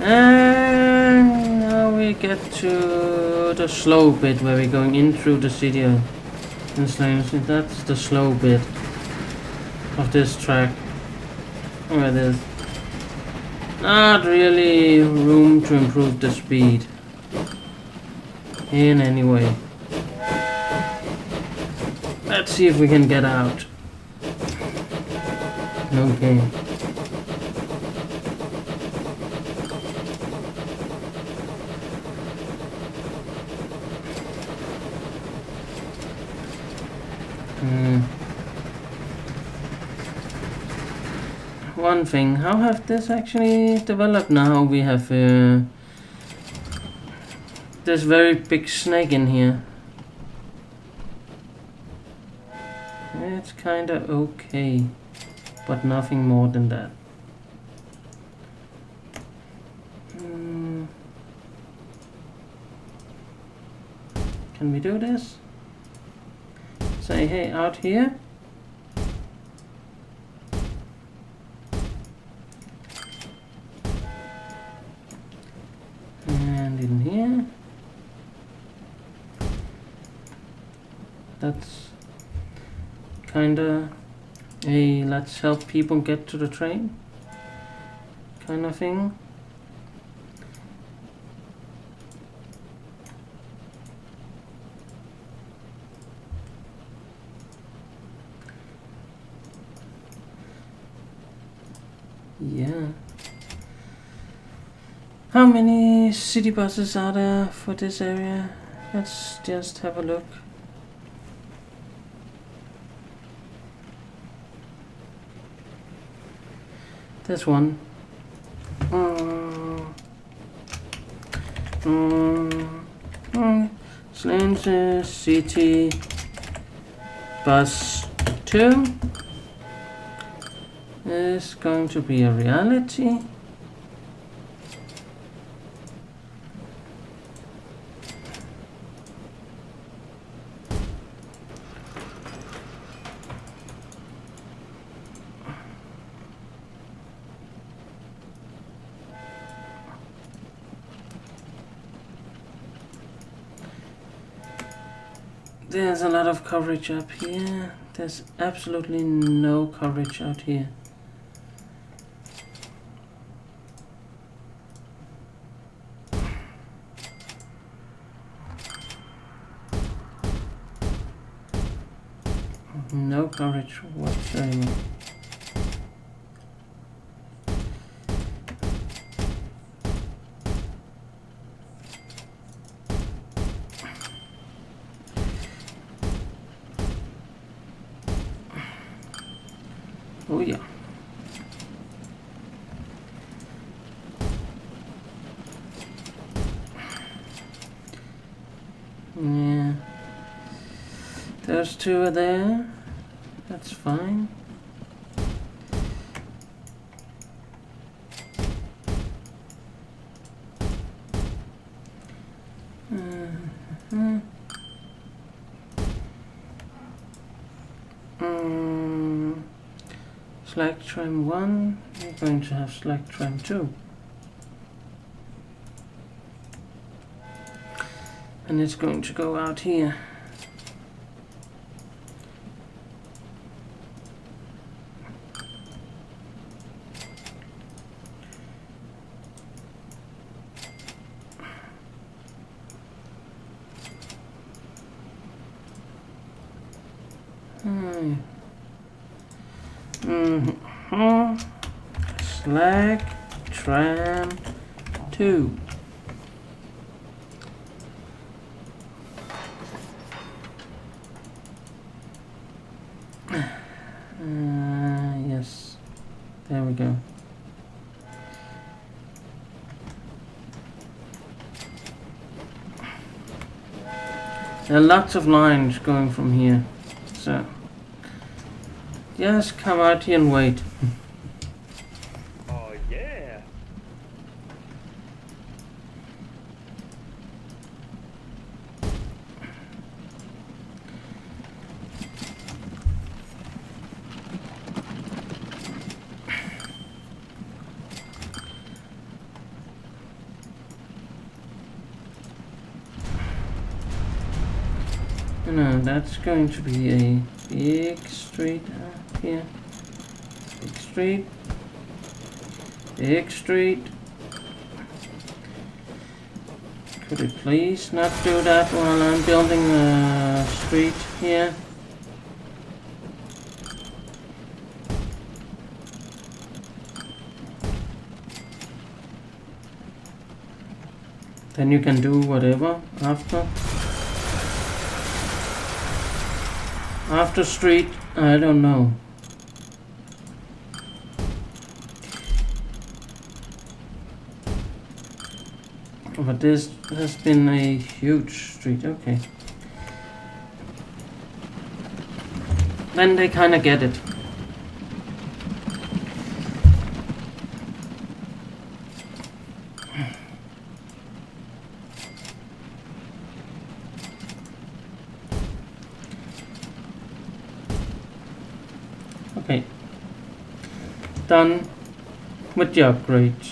And now we get to the slow bit where we're going in through the city and that's the slow bit of this track. Where there's not really room to improve the speed in any way. Let's see if we can get out. Okay. One thing, how have this actually developed now? We have this very big snake in here. It's kinda okay, but nothing more than that. Can we do this? Say, hey, out here. And in here. That's kinda a let's help people get to the train kind of thing. Yeah. How many city buses are there for this area? Let's just have a look. There's one. Slane City Bus 2 is going to be a reality. There's a lot of coverage up here. There's absolutely no coverage out here. No coverage whatsoever. Oh yeah. Yeah. Those two are there. That's fine. Slack tram 1, we're going to have slack tram 2. And it's going to go out here. Slack tram 2. Yes, there we go. There are lots of lines going from here. So just come out here and wait. Oh yeah. No, that's going to be a big street here. Big street. Big street. Could it please not do that while I'm building a street here? Then you can do whatever after. After street, I don't know. But this has been a huge street, okay. Then they kinda get it. Okay. Done with the upgrades.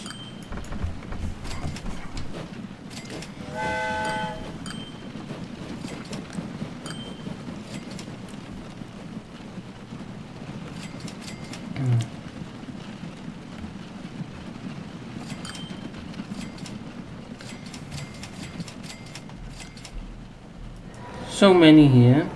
So many here.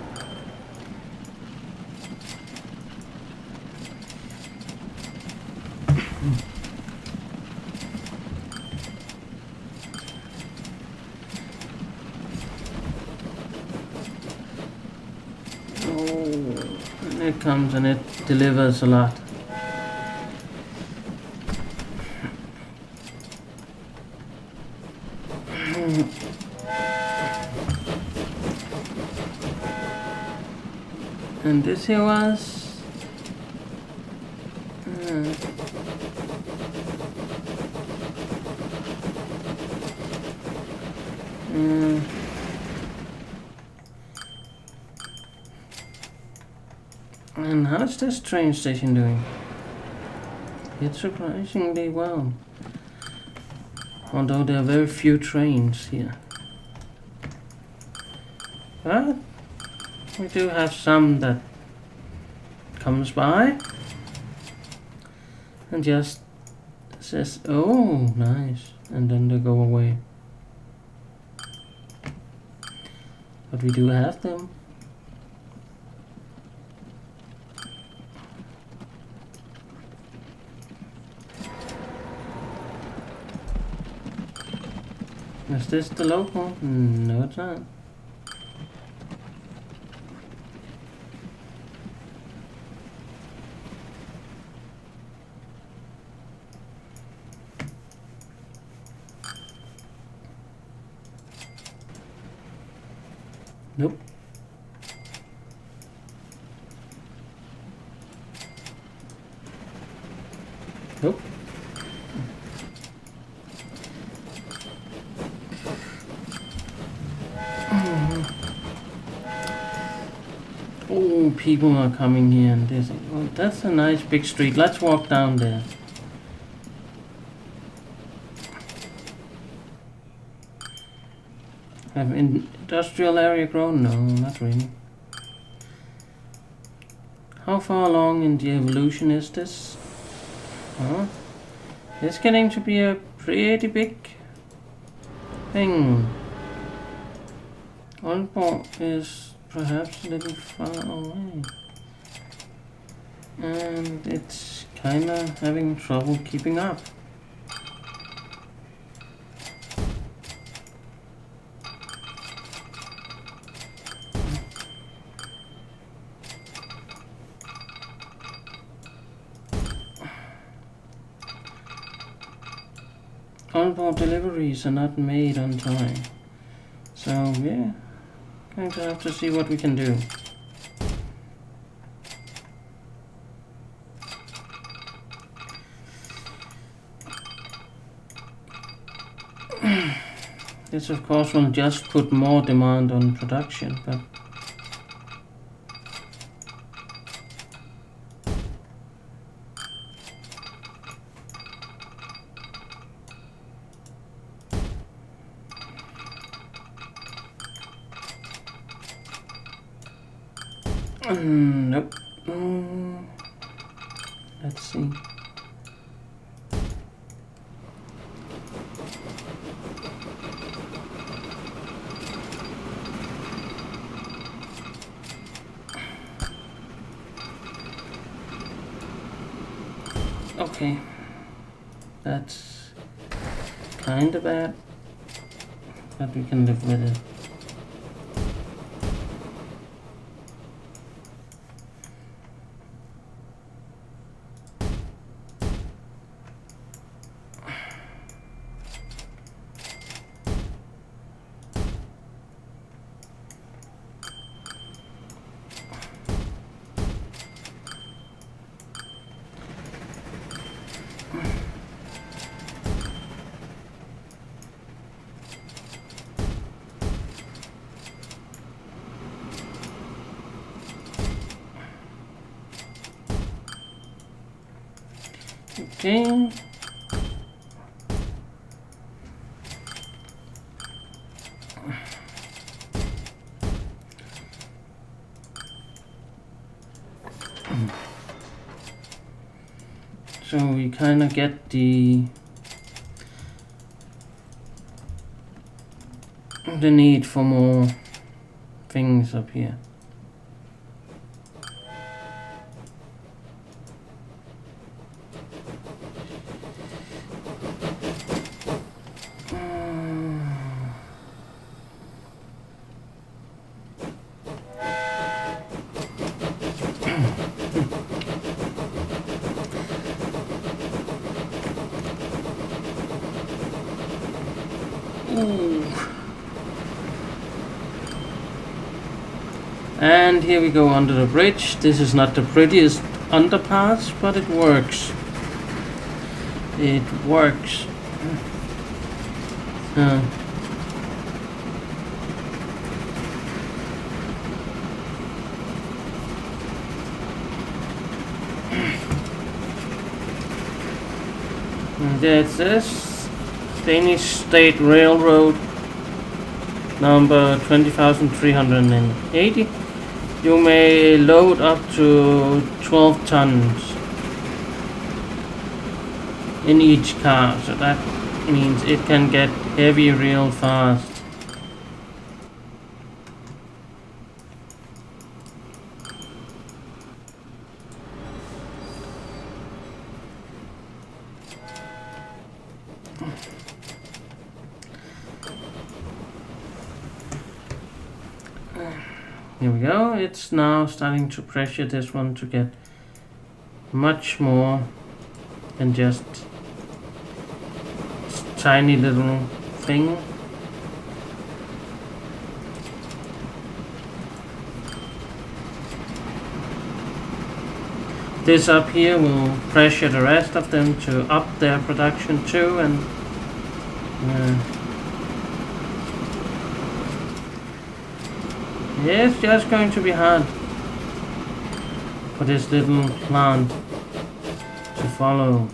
And it comes and it delivers a lot. And this here was and how's this train station doing? It's surprisingly well. Although there are very few trains here. But we do have some that comes by and just says, oh, nice, and then they go away. But we do have them. Is this the local? No, it's not. Nope. Nope. Oh, people are coming here and this. Oh, that's a nice big street. Let's walk down there. Have industrial area grown? No, not really. How far along in the evolution is this? Huh? It's getting to be a pretty big thing. Aalborg is perhaps a little far away. And it's kinda having trouble keeping up. Aalborg deliveries are not made on time. So yeah, going to have to see what we can do. This of course will just put more demand on production, but nope. Let's see. Okay, that's kind of bad, but we can live with it. Okay. So we kind of get the need for more things up here. And here we go under the bridge. This is not the prettiest underpass, but it works. It works. And that's this Danish State Railroad number 20,380. You may load up to 12 tons in each car, so that means it can get heavy real fast. Here we go, it's now starting to pressure this one to get much more than just this tiny little thing. This up here will pressure the rest of them to up their production too, and it's just going to be hard for this little plant to follow.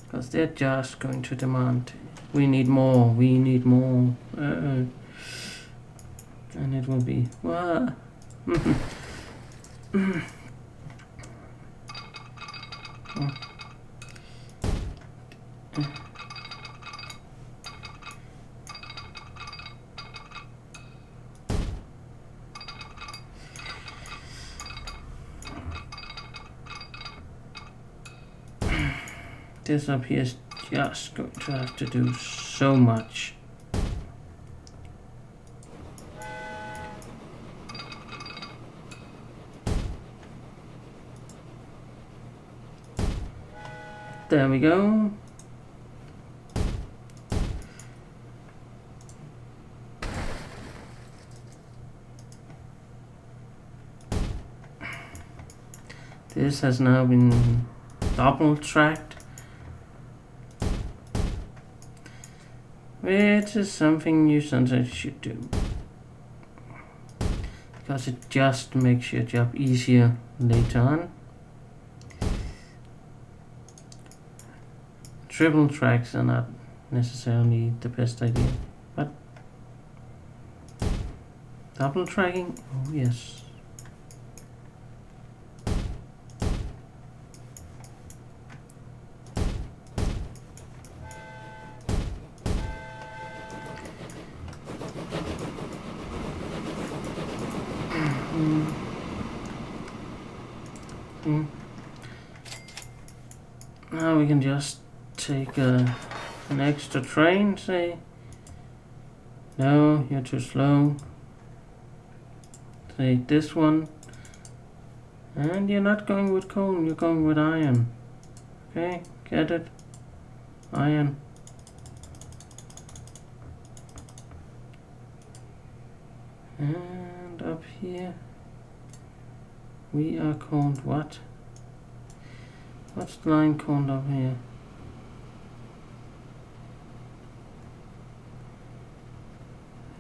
Because they're just going to demand, we need more, we need more. And it will be, wow. This up here is just going to have to do so much. There we go. This has now been double tracked, which is something you sometimes should do, because it just makes your job easier later on. Triple tracks are not necessarily the best idea, but double tracking, oh yes. Now we can just take an extra train, say, no, you're too slow. Take this one, and you're not going with coal, you're going with iron. Okay, get it? Iron. And up here we are called what? What's the line called up here?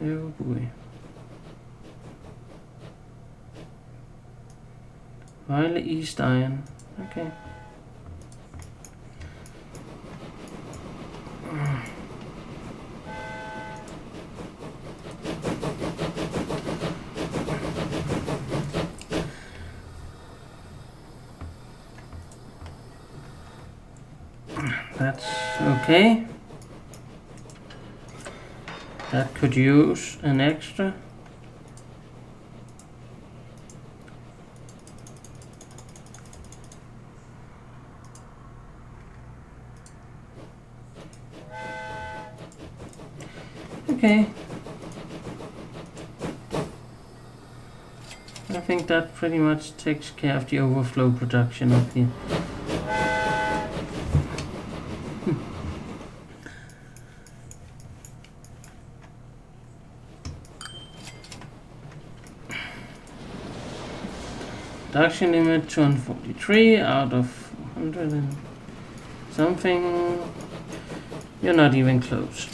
Oh boy. Violet East Iron. Okay. That's okay. That could use an extra. Okay. I think that pretty much takes care of the overflow production up here. Production limit 243 out of 100 and something. You're not even close.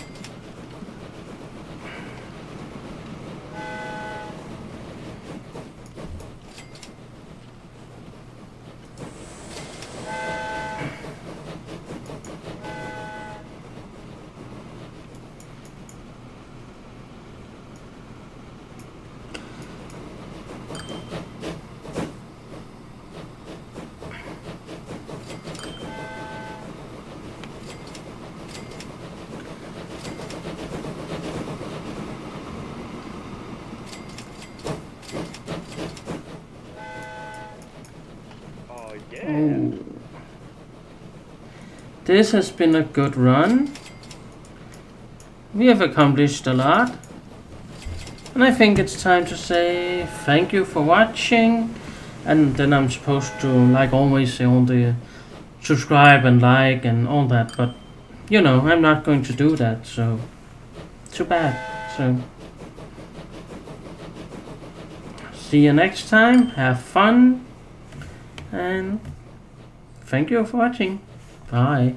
Oh. This has been a good run. We have accomplished a lot. And I think it's time to say thank you for watching. And then I'm supposed to, like always, say all the subscribe and like and all that. But, you know, I'm not going to do that. So, too bad. So, see you next time. Have fun. And thank you for watching. Bye.